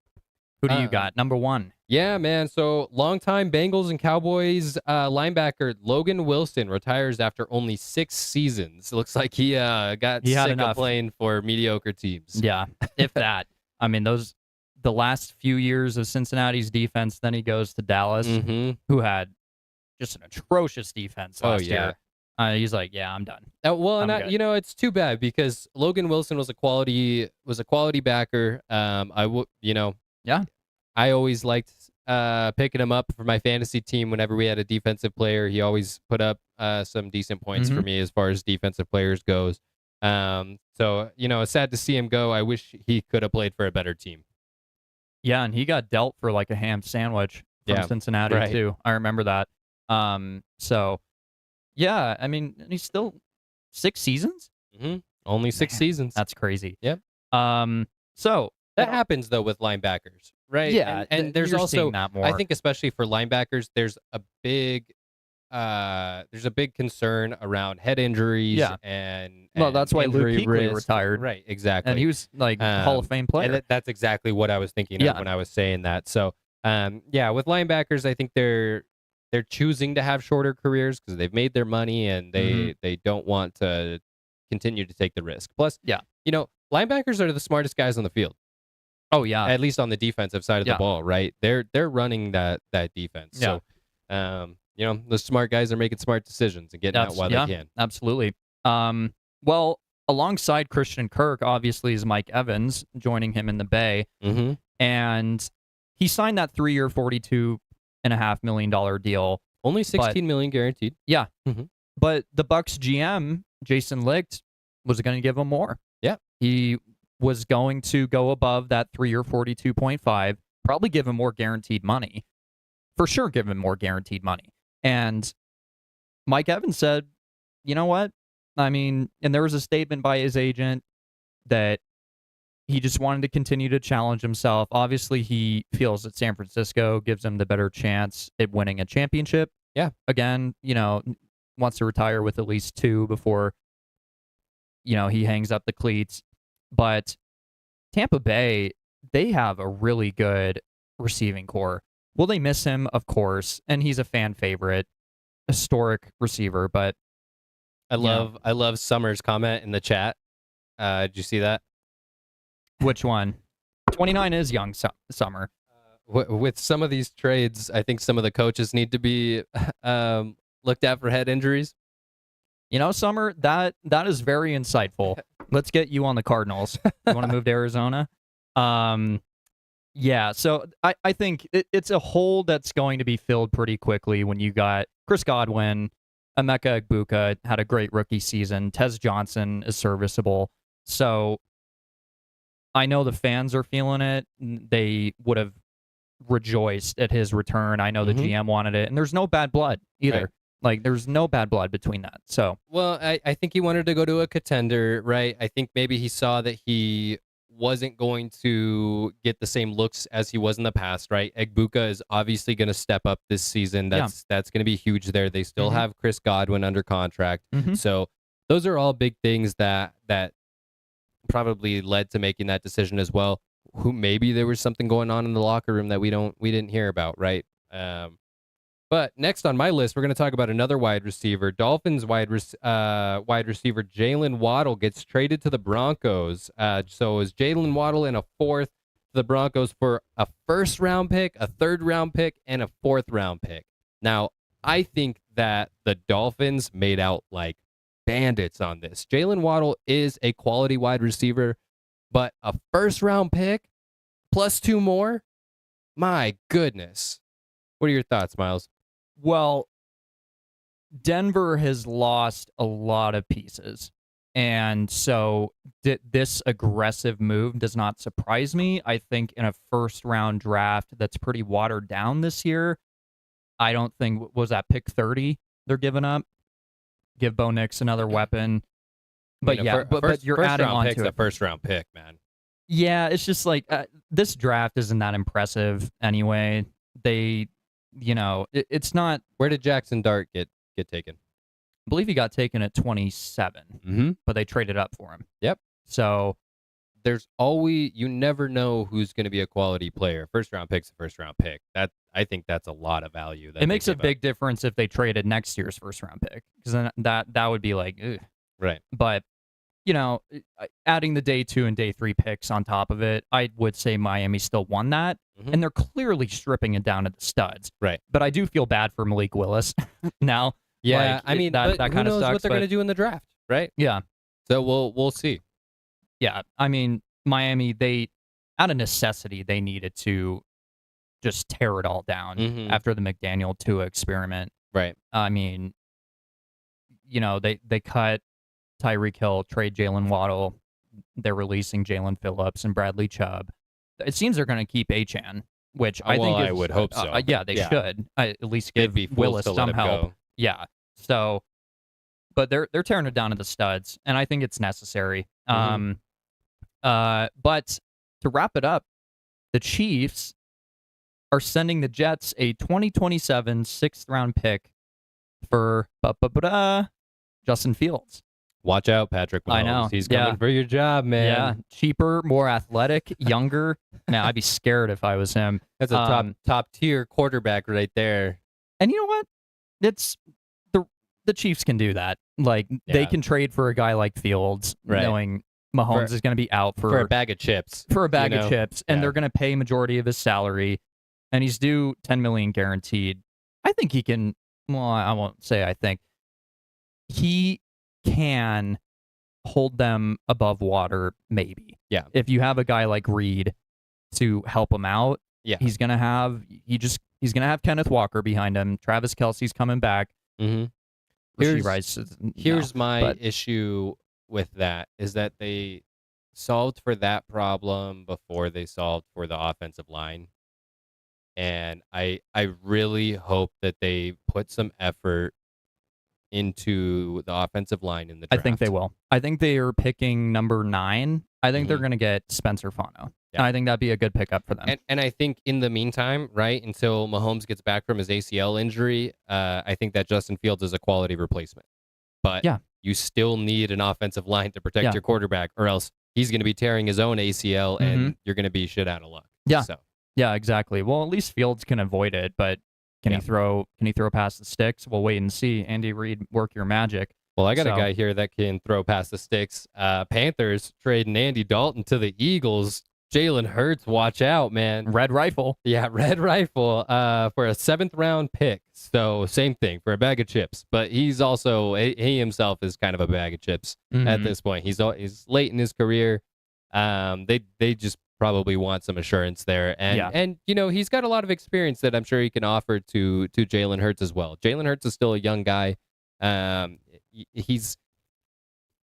Who do you got? Number one. Yeah, man. So longtime Bengals and Cowboys linebacker Logan Wilson retires after only 6 seasons. It looks like he got He had sick enough. of playing for mediocre teams. Yeah, if that. I mean, the last few years of Cincinnati's defense, then he goes to Dallas, who had just an atrocious defense last year. He's like, yeah, I'm done. Well, and it's too bad because Logan Wilson was a quality backer. Yeah. I always liked picking him up for my fantasy team whenever we had a defensive player. He always put up some decent points for me as far as defensive players goes. So, it's sad to see him go. I wish he could have played for a better team. Yeah, and he got dealt for like a ham sandwich from Cincinnati too. I remember that. So, yeah, I mean, he's still 6 seasons? Only 6 seasons. That's crazy. Yep. So that happens though with linebackers, right? Yeah, and there's you're also seeing that more. I think especially for linebackers, there's a big concern around head injuries and well, that's why Luke injury Kuechly risk. retired. Right, exactly. And he was like Hall of Fame player. And that's exactly what I was thinking of when I was saying that. So, with linebackers, I think they're choosing to have shorter careers because they've made their money and they don't want to continue to take the risk. Plus, linebackers are the smartest guys on the field. Oh yeah, at least on the defensive side of the ball, right? They're running that defense. Yeah. So, the smart guys are making smart decisions and getting out while they can. Absolutely. Well, alongside Christian Kirk, obviously, is Mike Evans joining him in the Bay, and he signed that 3-year, $42.5 million deal. Only $16 million guaranteed. Yeah, but the Bucs GM Jason Licht was going to give him more. Yeah, he was going to go above that 3-year, 42.5. Probably give him more guaranteed money. For sure, give him more guaranteed money. And Mike Evans said, you know what? I mean, and there was a statement by his agent that he just wanted to continue to challenge himself. Obviously, he feels that San Francisco gives him the better chance at winning a championship. Yeah. Again, wants to retire with at least 2 before, he hangs up the cleats. But Tampa Bay, they have a really good receiving core. Will they miss him? Of course. And he's a fan favorite, historic receiver. But I love Summer's comment in the chat. Did you see that? Which one? 29 is young Summer. With some of these trades, I think some of the coaches need to be looked at for head injuries. Summer, that is very insightful. Let's get you on the Cardinals. You want to move to Arizona? Yeah, so I think it's a hole that's going to be filled pretty quickly when you got Chris Godwin, Emeka Egbuka had a great rookie season. Tez Johnson is serviceable. So I know the fans are feeling it. They would have rejoiced at his return. I know the GM wanted it. And there's no bad blood either. Right. Like, there's no bad blood between that. So, well, I think he wanted to go to a contender, right? I think maybe he saw that he wasn't going to get the same looks as he was in the past, right? Egbuka is obviously going to step up this season. That's going to be huge there. They still have Chris Godwin under contract. So those are all big things that probably led to making that decision as well. Who maybe there was something going on in the locker room that we didn't hear about, right? But next on my list, we're going to talk about another wide receiver. Dolphins wide receiver Jalen Waddle gets traded to the Broncos. So is Jalen Waddle in a 4th to the Broncos for a 1st-round pick, a 3rd-round pick, and a 4th-round pick. Now, I think that the Dolphins made out like bandits on this. Jalen Waddle is a quality wide receiver, but a 1st-round pick plus 2 more? My goodness. What are your thoughts, Miles? Well, Denver has lost a lot of pieces. And so this aggressive move does not surprise me. I think in a 1st-round draft that's pretty watered down this year, I don't think, was that pick 30 they're giving up? Give Bo Nix another weapon. But but you're adding on to it. A 1st-round pick, man. Yeah, it's just like this draft isn't that impressive anyway. It's not. Where did Jackson Dart get taken? I believe he got taken at 27, but they traded up for him. Yep. So there's you never know who's going to be a quality player. First round pick's a first round pick. I think that's a lot of value. It makes a big difference if they traded next year's first round pick, because then that would be like, ugh. Right. But adding the day 2 and day 3 picks on top of it, I would say Miami still won that, and they're clearly stripping it down to the studs. Right. But I do feel bad for Malik Willis now. Yeah, like, I mean, that who kind of knows sucks, what they're going to do in the draft, right? Yeah. So we'll see. Yeah, I mean, Miami, they out of necessity they needed to just tear it all down after the McDaniel Tua experiment. Right. I mean, they cut Tyreek Hill, trade Jalen Waddle. They're releasing Jalen Phillips and Bradley Chubb. It seems they're going to keep Achane, which I think I would hope so. Yeah, they should at least give Willis some help. Yeah. So, but they're tearing it down to the studs, and I think it's necessary. But to wrap it up, the Chiefs are sending the Jets a 2027 6th-round pick for Justin Fields. Watch out, Patrick Mahomes. I know. He's coming for your job, man. Yeah, cheaper, more athletic, younger. Man, I'd be scared if I was him. That's a top tier quarterback right there. And you know what? It's the Chiefs can do that. Like they can trade for a guy like Fields, knowing Mahomes is going to be out for a bag of chips. For a bag of chips, and they're going to pay majority of his salary, and he's due $10 million guaranteed. I think he can. Well, I won't say I think he can hold them above water. Maybe. Yeah. If you have a guy like Reed to help him out, he's gonna have Kenneth Walker behind him. Travis Kelce's coming back. Here's my issue with that is that they solved for that problem before they solved for the offensive line. And I really hope that they put some effort into the offensive line in the draft. I think they will. I think they are picking number 9. I think they're going to get Spencer Fano. Yeah. I think that'd be a good pickup for them. And I think in the meantime, right, until Mahomes gets back from his ACL injury, I think that Justin Fields is a quality replacement. But you still need an offensive line to protect your quarterback, or else he's going to be tearing his own ACL, and you're going to be shit out of luck. Yeah. So. Yeah, exactly. Well, at least Fields can avoid it, but can he throw past the sticks? We'll wait and see. Andy Reid, work your magic. Well, I got a guy here that can throw past the sticks. Panthers trading Andy Dalton to the Eagles. Jalen Hurts, watch out, man. Red Rifle. Yeah, Red Rifle for a 7th-round pick. So same thing, for a bag of chips. But he's also, he himself is kind of a bag of chips at this point. He's late in his career. They just probably want some assurance there. And he's got a lot of experience that I'm sure he can offer to Jalen Hurts as well. Jalen Hurts is still a young guy. He's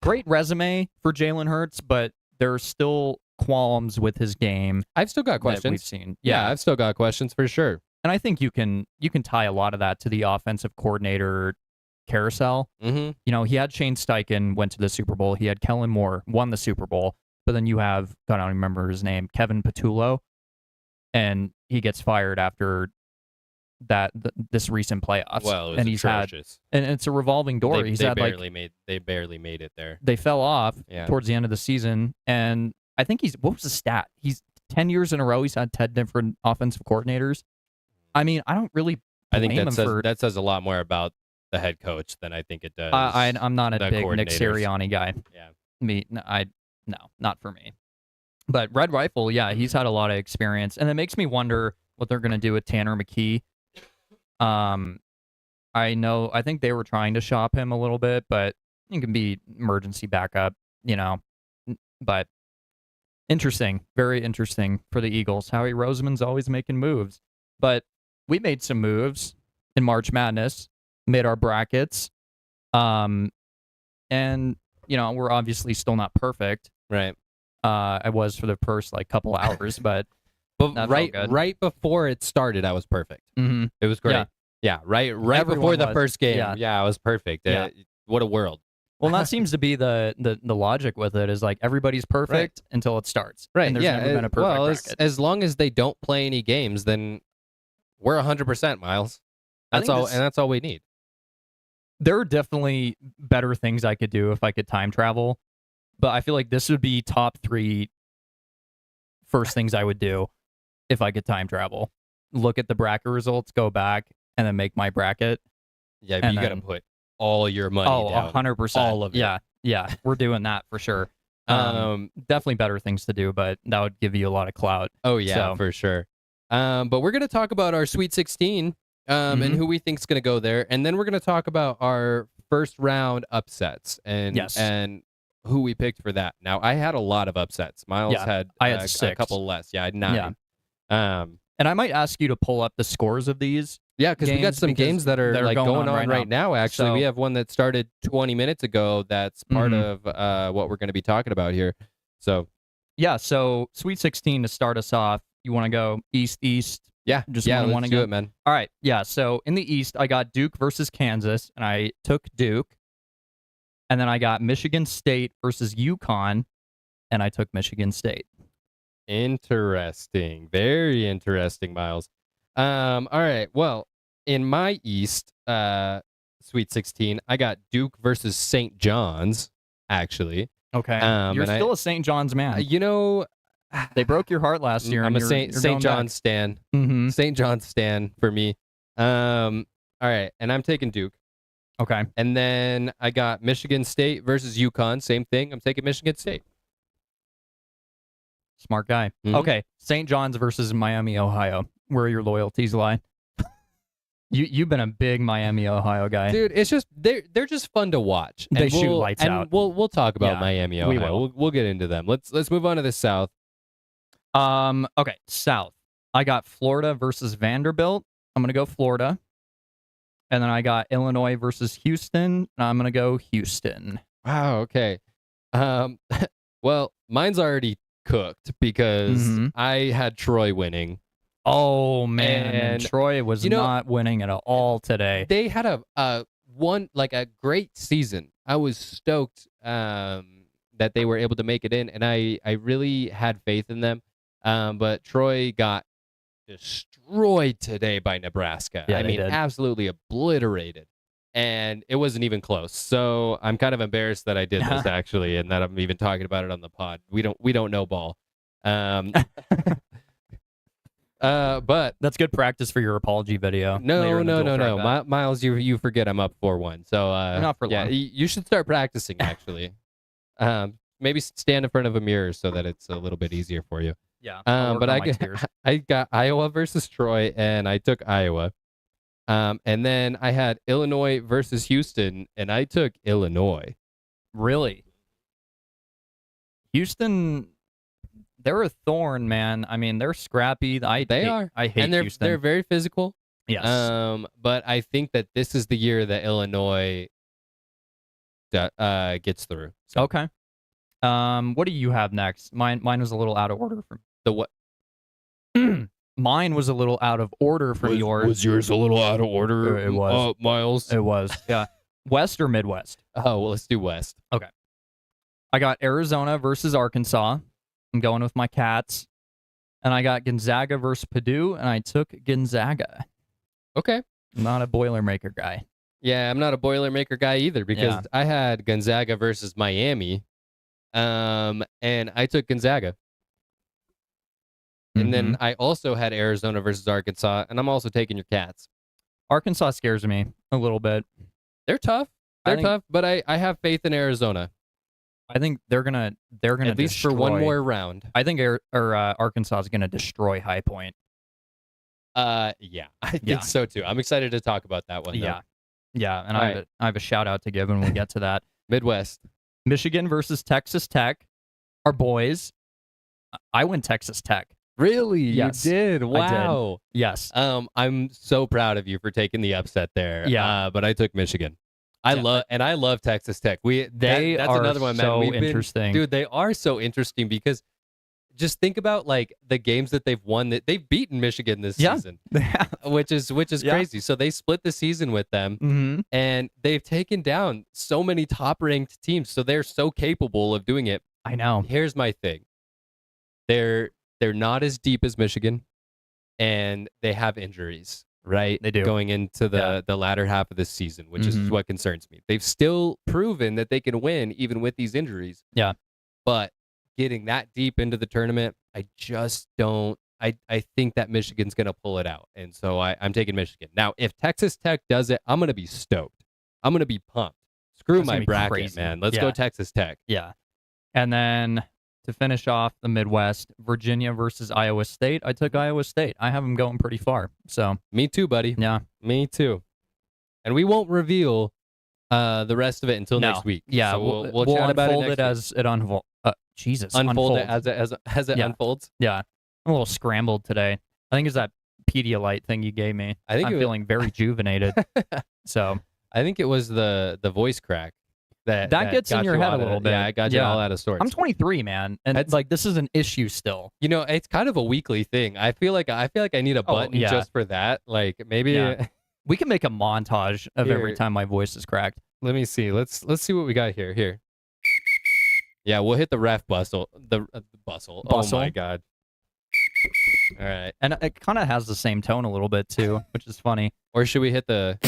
great resume for Jalen Hurts, but there's still qualms with his game. I've still got questions. We've seen. Yeah, I've still got questions for sure. And I think you can tie a lot of that to the offensive coordinator carousel. He had Shane Steichen, went to the Super Bowl. He had Kellen Moore, won the Super Bowl. But then you have, I don't remember his name, Kevin Patullo, and he gets fired after this recent playoffs. Well, it was atrocious. And it's a revolving door. They barely made it there. They fell off towards the end of the season, and I think what was the stat? He's 10 years in a row. He's had 10 different offensive coordinators. I mean, I don't really. I think that says a lot more about the head coach than I think it does. I'm not a big Nick Sirianni guy. Yeah. No, not for me. But Red Rifle, he's had a lot of experience, and it makes me wonder what they're going to do with Tanner McKee. I think they were trying to shop him a little bit, but he can be emergency backup, But interesting, very interesting for the Eagles. Howie Roseman's always making moves. But we made some moves in March Madness, made our brackets, and we're obviously still not perfect. Right. I was for the first couple hours, but right before it started, I was perfect. It was great. Yeah. Right Everyone before the was. first game. Yeah, I was perfect. Yeah. What a world. Well, that seems to be the logic with it is everybody's perfect until it starts. Right. And there's never been a perfect bracket. As long as they don't play any games, then we're 100%, Miles. That's all we need. There are definitely better things I could do if I could time travel, but I feel like this would be top 3 first things I would do if I could time travel. Look at the bracket results, go back, and then make my bracket. Yeah, but you got to put all your money down. 100%. All of it. Yeah. We're doing that for sure. Definitely better things to do, but that would give you a lot of clout. Oh, yeah, for sure. But we're going to talk about our Sweet 16 and who we think is going to go there. And then we're going to talk about our first round upsets and who we picked for that. Now, I had a lot of upsets. Miles had, I had 6. A couple less. Yeah, I had 9. Yeah. And I might ask you to pull up the scores of these. Yeah, because we got some games that are like going on right now. Actually, we have one that started 20 minutes ago. That's part of what we're going to be talking about here. So, yeah. So Sweet 16 to start us off. You want to go East? Yeah, just let's do it, man. All right. Yeah. So in the East, I got Duke versus Kansas, and I took Duke. And then I got Michigan State versus UConn, and I took Michigan State. Interesting. Very interesting, Miles. All right. Well, in my East Sweet 16, I got Duke versus St. John's, actually. Okay. You're still a St. John's man. You know, they broke your heart last year. I'm a St. John's stan. St. John's stan for me. All right. And I'm taking Duke. Okay. And then I got Michigan State versus UConn. Same thing. I'm taking Michigan State. Smart guy. Okay. St. John's versus Miami, Ohio. Where your loyalties lie. You've been a big Miami, Ohio guy, dude. It's just they're just fun to watch. They shoot lights out. We'll talk about Miami, Ohio. We'll get into them. Let's move on to the South. Okay, South. I got Florida versus Vanderbilt. I'm gonna go Florida. And then I got Illinois versus Houston. I'm gonna go Houston. Wow. Okay. Well, mine's already cooked because I had Troy winning. Oh man, and Troy was not winning at all today. They had a great season. I was stoked that they were able to make it in, and I really had faith in them. But Troy got destroyed today by Nebraska. Yeah, I mean, did. Absolutely obliterated. And it wasn't even close. So I'm kind of embarrassed that I did this actually, and that I'm even talking about it on the pod. We don't know ball. But that's good practice for your apology video. No. Miles, you forget I'm up 4-1. So not for long. You should start practicing actually. Maybe stand in front of a mirror so that it's a little bit easier for you. Yeah. But I got Iowa versus Troy, and I took Iowa. And then I had Illinois versus Houston, and I took Illinois. Really? Houston, they're a thorn, man. I mean, they're scrappy. I hate Houston. They're very physical. Yes. But I think that this is the year that Illinois gets through. So. Okay. What do you have next? Mine was a little out of order from the what? Mine was a little out of order from yours. Was yours a little out of order? It was. Miles. It was. Yeah. West or Midwest? Oh, well, let's do West. Okay. I got Arizona versus Arkansas. I'm going with my Cats. And I got Gonzaga versus Purdue, and I took Gonzaga. Okay. I'm not a Boilermaker guy. Yeah, I'm not a Boilermaker guy either because I had Gonzaga versus Miami, and I took Gonzaga. And then I also had Arizona versus Arkansas, and I'm also taking your Cats. Arkansas scares me a little bit. They're tough. They're tough, but I have faith in Arizona. I think they're gonna at least for one more round. I think Arkansas is gonna destroy High Point. Yeah, I think so too. I'm excited to talk about that one. Yeah, and I have a shout out to give when we get to that. Midwest, Michigan versus Texas Tech, our boys. I went Texas Tech. Really? Yes. You did? Wow. I did. Yes. I'm so proud of you for taking the upset there. Yeah. But I took Michigan. I love Texas Tech. That's are another one, man. So interesting. Dude, they are so interesting because just think about like the games that they've won. That they've beaten Michigan this season, which is crazy. So they split the season with them, and they've taken down so many top ranked teams. So they're so capable of doing it. I know. Here's my thing. They're not as deep as Michigan, and they have injuries. right? They do. Going into the latter half of this season, which is what concerns me. They've still proven that they can win even with these injuries. Yeah. But getting that deep into the tournament, I just don't. I think that Michigan's going to pull it out. And so I'm taking Michigan. Now, if Texas Tech does it, I'm going to be stoked. I'm going to be pumped. Screw my bracket, crazy. man. Let's go Texas Tech. Yeah. And then to finish off the Midwest, Virginia versus Iowa State. I took Iowa State. I have them going pretty far. So me too, buddy. Yeah. Me too. And we won't reveal the rest of it until next week. Yeah. So we'll chat about it next week. as it unfolds. Unfold it as it unfolds. Yeah. I'm a little scrambled today. I think it's that Pedialyte thing you gave me. I'm feeling very rejuvenated. So I think it was the voice crack that gets in your head a little bit. Yeah, I got you all out of sorts. I'm 23, man, and it's like this is an issue still. You know, it's kind of a weekly thing. I feel like I need a button just for that. Like maybe we can make a montage of every time my voice is cracked. Let me see. Let's see what we got here. Here. Yeah, we'll hit the ref bustle. The bustle. Oh my god. All right. And it kind of has the same tone a little bit too, which is funny. Or should we hit the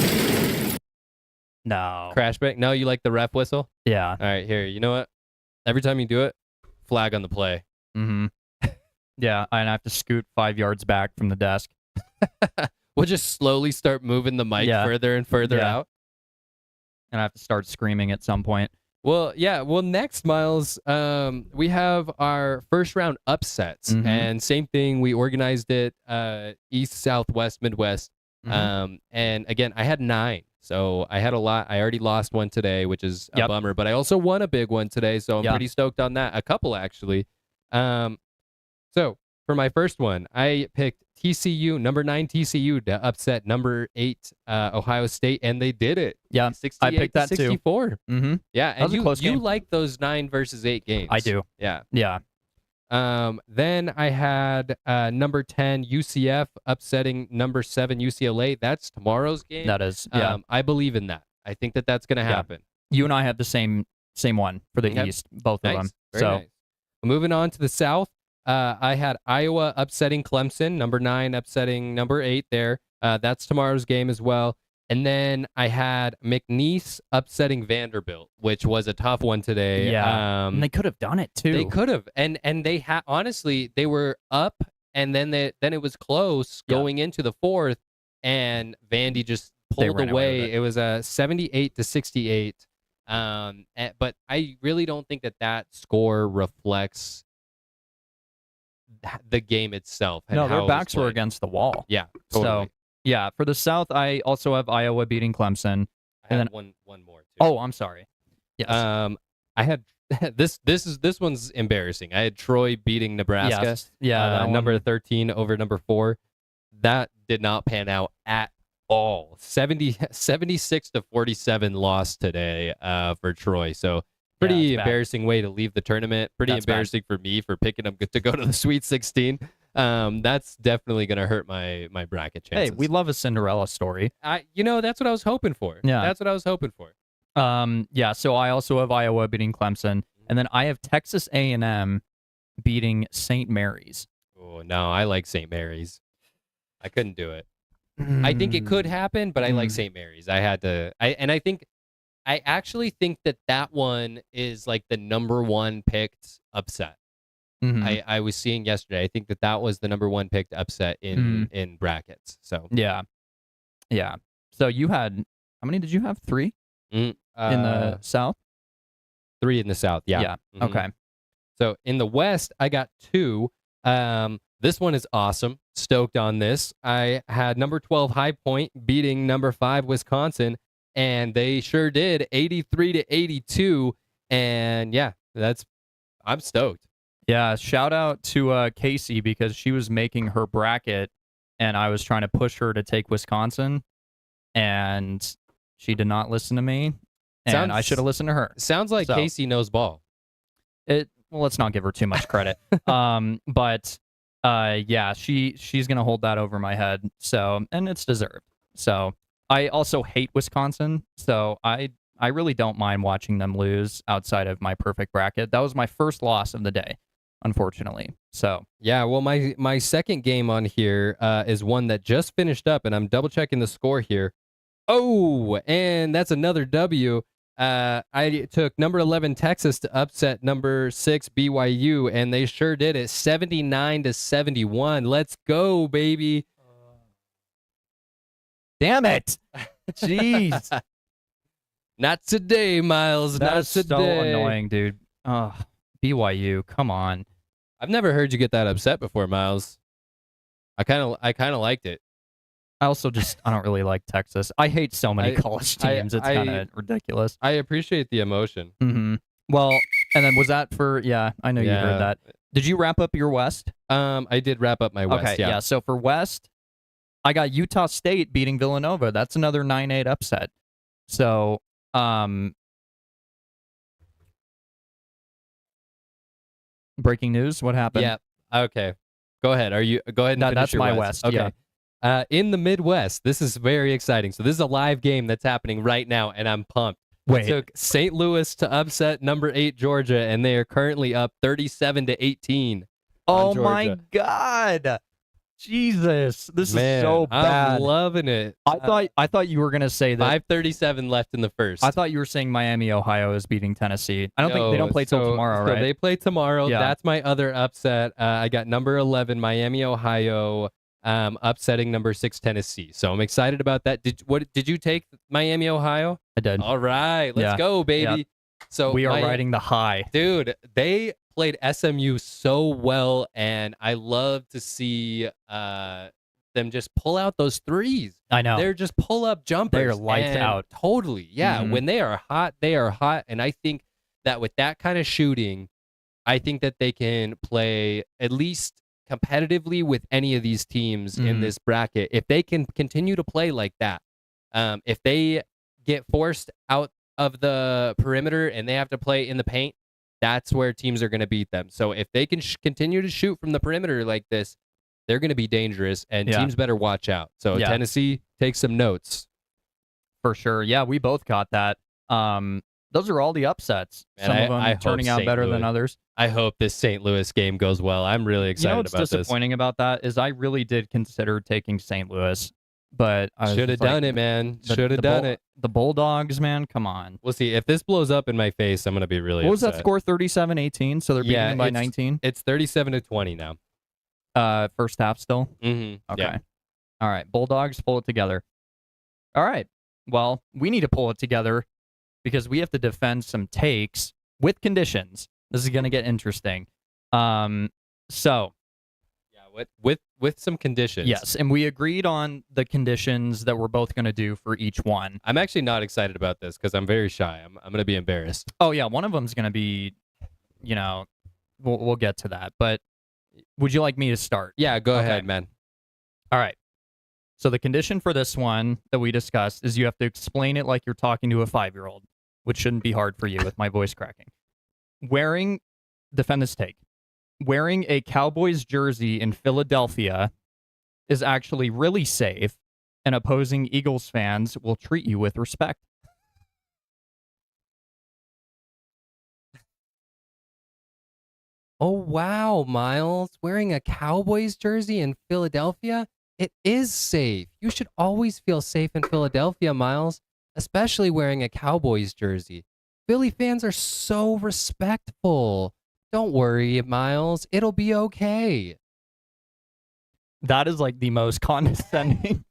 No. crash break? No, you like the ref whistle? Yeah. All right, here. You know what? Every time you do it, flag on the play. Mm-hmm. Yeah, and I have to scoot 5 yards back from the desk. We'll just slowly start moving the mic further and further out. And I have to start screaming at some point. Well, yeah. Well, next, Miles, we have our first round upsets. And same thing, we organized it East, South, West, Midwest. And again, I had 9. So I had a lot. I already lost one today, which is a bummer. But I also won a big one today, so I'm pretty stoked on that. A couple, actually. So for my first one, I picked TCU, number 9 TCU, to upset number 8 Ohio State, and they did it. Yeah, 68 I picked that 64. Too. Mm-hmm. Yeah, and you like those 9 versus 8 games. I do. Yeah. Yeah. Then I had number 10 UCF upsetting number 7 UCLA. That's tomorrow's game. That is. Yeah. I believe in that. I think that that's going to happen. You and I have the same one for the East, both of them. Very nice. Moving on to the South, I had Iowa upsetting Clemson, number 9 upsetting number 8 there. That's tomorrow's game as well. And then I had McNeese upsetting Vanderbilt, which was a tough one today. Yeah, and they could have done it too. They could have, and they had honestly, they were up, and then it was close going into the fourth, and Vandy just pulled away. It was a 78-68. But I really don't think that score reflects the game itself. And no, their backs were against the wall. Yeah, totally. So. Yeah, for the South, I also have Iowa beating Clemson. I had one more too. Oh, I'm sorry. Yes. I had this one's embarrassing. I had Troy beating Nebraska. Yes. Yeah, number 13 over number 4. That did not pan out at all. 76-47 loss today for Troy. So pretty embarrassing way to leave the tournament. Pretty embarrassing for me for picking them to go to the Sweet 16. That's definitely going to hurt my bracket chances. Hey, we love a Cinderella story. That's what I was hoping for. Yeah. That's what I was hoping for. Yeah, so I also have Iowa beating Clemson, and then I have Texas A&M beating St. Mary's. Oh, no, I like St. Mary's. I couldn't do it. I think it could happen, but I like St. Mary's. I actually think that one is like the number 1 picked upset. I was seeing yesterday. I think that was the number 1 picked upset in brackets. So yeah. So you had how many did you have? 3 in the South. 3 in the South. Yeah. Yeah. Okay. So in the West, I got 2. This one is awesome. Stoked on this. I had number 12 High Point beating number 5 Wisconsin, and they sure did, 83-82. And yeah, I'm stoked. Yeah, shout out to Casey, because she was making her bracket, and I was trying to push her to take Wisconsin, and she did not listen to me, and I should have listened to her. Sounds like Casey knows ball. Well, let's not give her too much credit. But yeah, she's gonna hold that over my head. So, and it's deserved. So I also hate Wisconsin, so I really don't mind watching them lose outside of my perfect bracket. That was my first loss of the day, unfortunately. So yeah, well, my second game on here is one that just finished up, and I'm double checking the score here. Oh, and that's another W. I took number 11 Texas to upset number 6 BYU, and they sure did it, 79-71. Let's go, baby! damn it, jeez, Not today, Miles. Not that's today. so annoying, dude. BYU, come on. I've never heard you get that upset before, Miles. I kind of liked it. I also I don't really like Texas. I hate so many college teams. It's kind of ridiculous. I appreciate the emotion. Mm-hmm. Well, and then was that for? Yeah, I know you heard that. Did you wrap up your West? I did wrap up my West. Okay, yeah. So for West, I got Utah State beating Villanova. That's another 9-8 upset. So, breaking news. What happened? Yeah. Okay. Go ahead. Go ahead and finish that's your my West. West. Okay. Yeah. In the Midwest, this is very exciting. So this is a live game that's happening right now, and I'm pumped. Wait. I took St. Louis to upset number 8 Georgia, and they are currently up 37-18. Oh my God. Jesus, this is so bad. I'm loving it. I thought you were gonna say that 5:37 left in the first. I thought you were saying Miami, Ohio is beating Tennessee. I don't think they don't play till tomorrow, right? So they play tomorrow. Yeah. That's my other upset. I got number 11 Miami, Ohio, upsetting number 6 Tennessee. So I'm excited about that. Did you take Miami, Ohio? I did. All right, let's go, baby. Yeah. So we are riding the high, dude. They played SMU so well, and I love to see them just pull out those threes. I know. They're just pull up jumpers. They're lights out. Totally. Yeah. Mhm. When they are hot, they are hot. And I think that with that kind of shooting, I think that they can play at least competitively with any of these teams in this bracket. If they can continue to play like that, if they get forced out of the perimeter and they have to play in the paint, that's where teams are going to beat them. So if they can continue to shoot from the perimeter like this, they're going to be dangerous, and teams better watch out. So Tennessee, take some notes. For sure. Yeah, we both got that. Those are all the upsets. Man, Some of them turning out better than others. I hope this St. Louis game goes well. I'm really excited about this. What's disappointing about that is I really did consider taking St. Louis, but I should have done it, man. Should have done it. The Bulldogs, man, come on. We'll see. If this blows up in my face, I'm going to be really What was upset. that score, 37-18? So they're beating them by 19? It's 37-20 now. First half still? Mm-hmm. Okay. Yeah. All right. Bulldogs, pull it together. All right. Well, we need to pull it together because we have to defend some takes with conditions. This is going to get interesting. So, yeah, with some conditions. Yes, and we agreed on the conditions that we're both going to do for each one. I'm actually not excited about this because I'm very shy. I'm going to be embarrassed. Oh yeah, one of them's going to be, we'll get to that. But would you like me to start? Yeah, go ahead, man. All right. So the condition for this one that we discussed is you have to explain it like you're talking to a 5-year-old, which shouldn't be hard for you with my voice cracking. Defend this take. Wearing a Cowboys jersey in Philadelphia is actually really safe, and opposing Eagles fans will treat you with respect. Oh, wow, Miles. Wearing a Cowboys jersey in Philadelphia? It is safe. You should always feel safe in Philadelphia, Miles, especially wearing a Cowboys jersey. Philly fans are so respectful. Don't worry, Miles. It'll be okay. That is like the most condescending.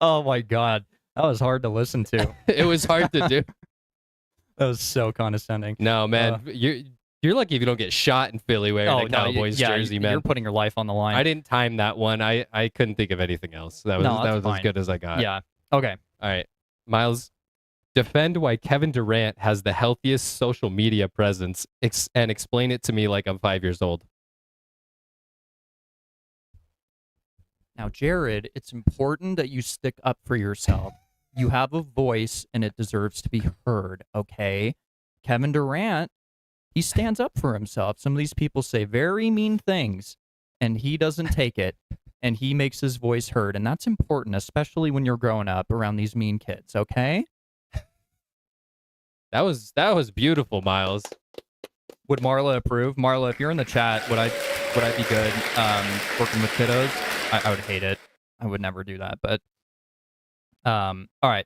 Oh my God. That was hard to listen to. It was hard to do. That was so condescending. No, man. You're lucky if you don't get shot in Philly wearing a Cowboys jersey, man. You're putting your life on the line. I didn't time that one. I couldn't think of anything else. That was as good as I got. Yeah. Okay. All right. Miles, defend why Kevin Durant has the healthiest social media presence and explain it to me like I'm 5 years old. Now, Jared, it's important that you stick up for yourself. You have a voice and it deserves to be heard, okay? Kevin Durant, he stands up for himself. Some of these people say very mean things and he doesn't take it and he makes his voice heard. And that's important, especially when you're growing up around these mean kids, okay? That was beautiful, Miles. Would Marla approve? Marla, if you're in the chat, would I be good working with kiddos? I would hate it. I would never do that. But all right.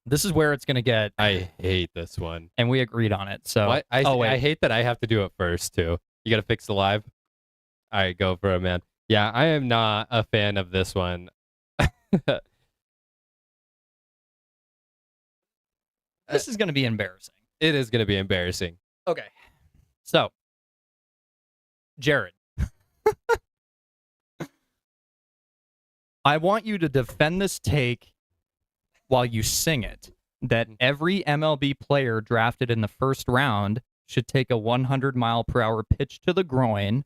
This is where it's gonna get. I hate this one, and we agreed on it. So wait. I hate that I have to do it first too. You gotta fix the live. All right, go for it, man. Yeah, I am not a fan of this one. This is gonna be embarrassing. It is gonna be embarrassing. Okay. So, Jared, I want you to defend this take while you sing it, that every MLB player drafted in the first round should take a 100-mile-per-hour pitch to the groin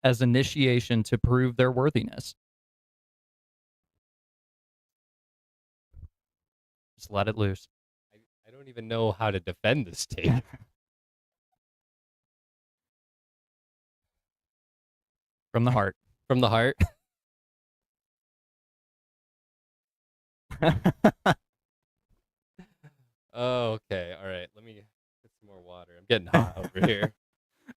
as initiation to prove their worthiness. Just let it loose. I don't even know how to defend this take. From the heart. From the heart. Oh, okay. All right. Let me get some more water. I'm getting hot over here.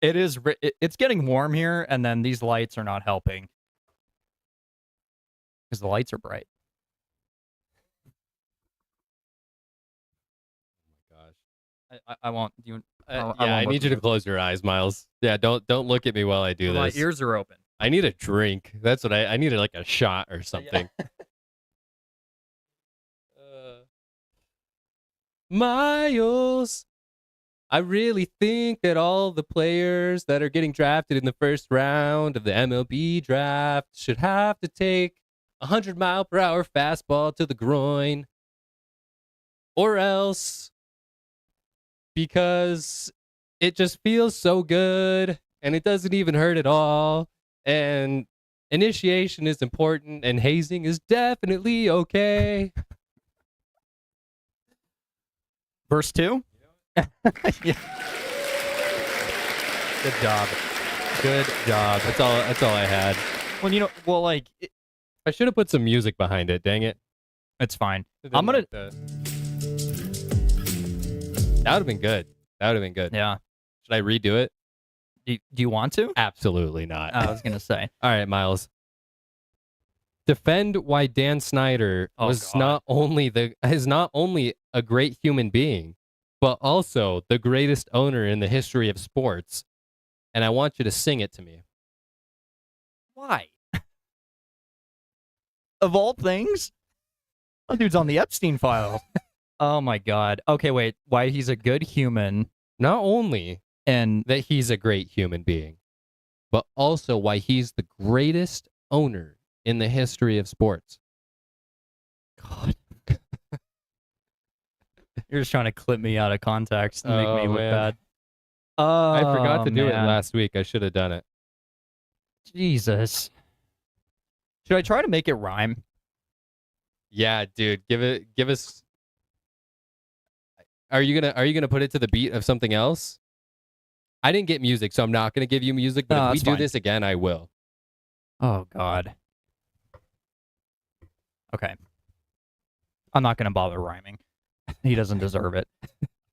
It's getting warm here, and then these lights are not helping because the lights are bright. Oh my gosh. I won't. You. I need you to close your eyes, Miles. Yeah, don't look at me while I do this. My ears are open. I need a drink. That's what I needed, like a shot or something. Yeah. Miles, I really think that all the players that are getting drafted in the first round of the MLB draft should have to take a 100-mile-per-hour fastball to the groin, or else, because it just feels so good and it doesn't even hurt at all. And initiation is important, and hazing is definitely okay. Verse 2? Yeah. Good job. Good job. That's all I had. Well, I should have put some music behind it. Dang it. It's fine. I'm gonna. That would have been good. Yeah. Should I redo it? Do you want to? Absolutely not. I was gonna say. All right, Miles. Defend why Dan Snyder is not only a great human being, but also the greatest owner in the history of sports. And I want you to sing it to me. Why? Of all things? That dude's on the Epstein file. Oh my God. Okay, wait. Why he's a good human. Not only and that he's a great human being, but also why he's the greatest owner in the history of sports. God. You're just trying to clip me out of context and make me look bad. I forgot to do it last week. I should have done it. Jesus. Should I try to make it rhyme? Yeah, dude. Give us. Are you gonna put it to the beat of something else? I didn't get music, so I'm not gonna give you music. But if we do this again, I will. Oh God. Okay. I'm not gonna bother rhyming. He doesn't deserve it.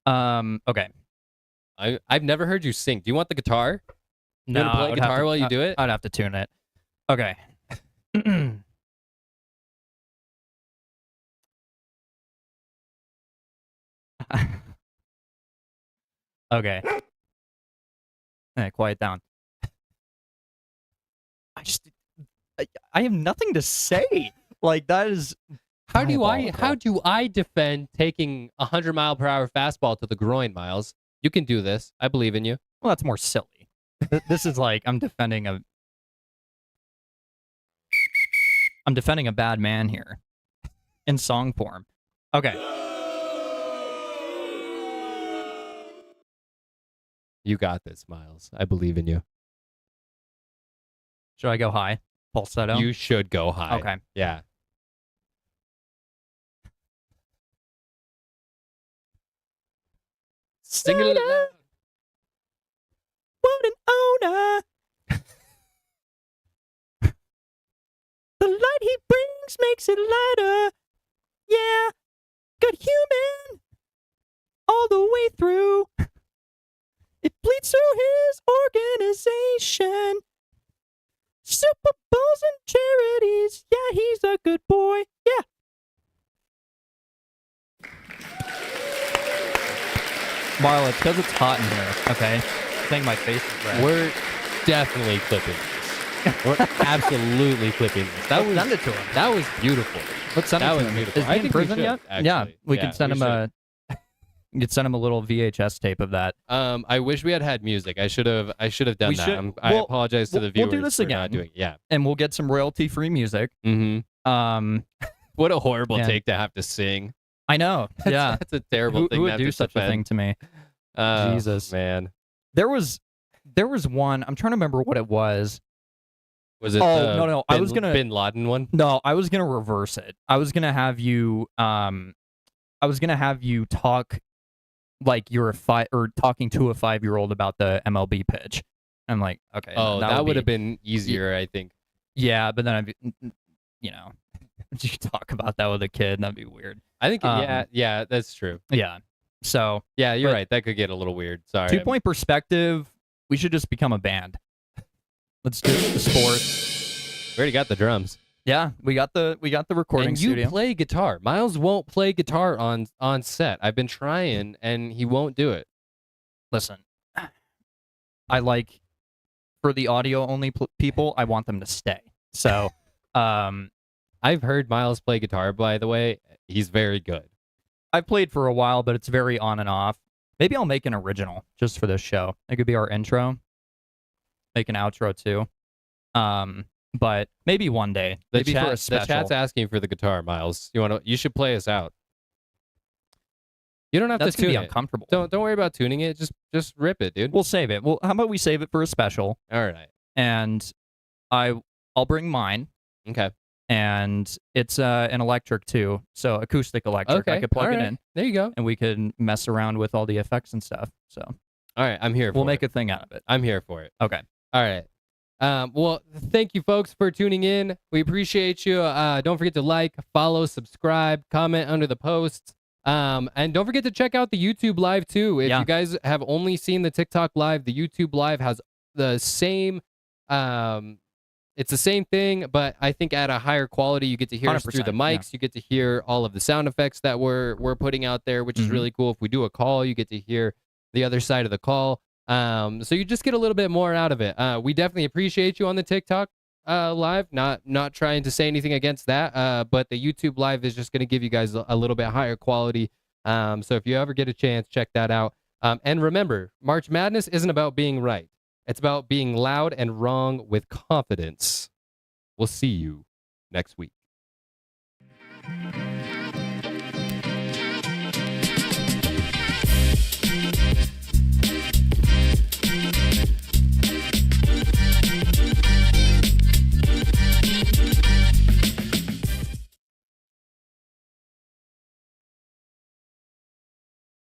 Okay. I've never heard you sing. Do you want the guitar? No. You want to play guitar while you do it? I'd have to tune it. Okay. Okay. Hey, quiet down. I have nothing to say. Like, that is how do I defend taking a 100-mile-per-hour fastball to the groin, Miles? You can do this. I believe in you. Well, that's more silly. This is like I'm defending a bad man here in song form. Okay. You got this, Miles. I believe in you. Should I go high? Falsetto? You should go high. Okay. Yeah. Sing it loud. What an owner. The light he brings makes it lighter. Yeah. Good human. All the way through. donates to his organization. Super Bowls and charities. Yeah, he's a good boy. Yeah. Marla, it's because it's hot in here, okay? I think my face is red. We're definitely clipping this. We're absolutely clipping this. Let's send it to him. That was beautiful. Let's send it That to was him. beautiful. Is I he in think we prison should, yet? actually. Yeah, we could send him should. you could send him a little VHS tape of that. I wish we had music. I should have done that. I Well, apologize to the viewers we'll do this for again. not doing it. Yeah. And we'll get some royalty-free music. Mm-hmm. What a horrible Yeah. take to have to sing. I know. Yeah. That's a terrible thing Who to would have do to such a thing to me? Jesus. Man. There was one. I'm trying to remember what it was. Was it no. I was gonna Bin Laden one? No, I was gonna reverse it. I was gonna have you talk like you're talking to a 5-year-old about the MLB pitch. I'm like, okay. Oh, that would have been easier, I think. Yeah, but then you talk about that with a kid, that'd be weird. I think yeah, that's true. Yeah. So yeah, you're right. That could get a little weird. Sorry. 2-point perspective. We should just become a band. Let's do the sport. We already got the drums. Yeah, we got the recording and you studio. play guitar. Miles won't play guitar on set. I've been trying, and he won't do it. Listen, I like for the audio only people. I want them to stay. So, I've heard Miles play guitar. By the way, he's very good. I've played for a while, but it's very on and off. Maybe I'll make an original just for this show. It could be our intro. Make an outro too. But maybe one day. Maybe for a special. The chat's asking for the guitar, Miles. You should play us out. You don't have That's to tune gonna be it. uncomfortable. Don't worry about tuning it. Just rip it, dude. We'll save it. Well, how about we save it for a special? All right. And I'll bring mine. Okay. And it's an electric too, so acoustic electric. Okay. I could plug it in. There you go. And we could mess around with all the effects and stuff. So all right, I'm here for we'll it. make a thing out of it. I'm here for it. Okay. All right. Well, thank you folks for tuning in. We appreciate you. Don't forget to like, follow, subscribe, comment under the posts. And don't forget to check out the YouTube live too. If you guys have only seen the TikTok live, the YouTube live has the same it's the same thing, but I think at a higher quality. You get to hear us through the mics. You get to hear all of the sound effects that we're putting out there, which is really cool. If we do a call, you get to hear the other side of the call. So you just get a little bit more out of it. We definitely appreciate you on the TikTok live. Not trying to say anything against that, but the YouTube live is just going to give you guys a little bit higher quality. So if you ever get a chance, check that out. And remember, March Madness isn't about being right. It's about being loud and wrong with confidence. We'll see you next week.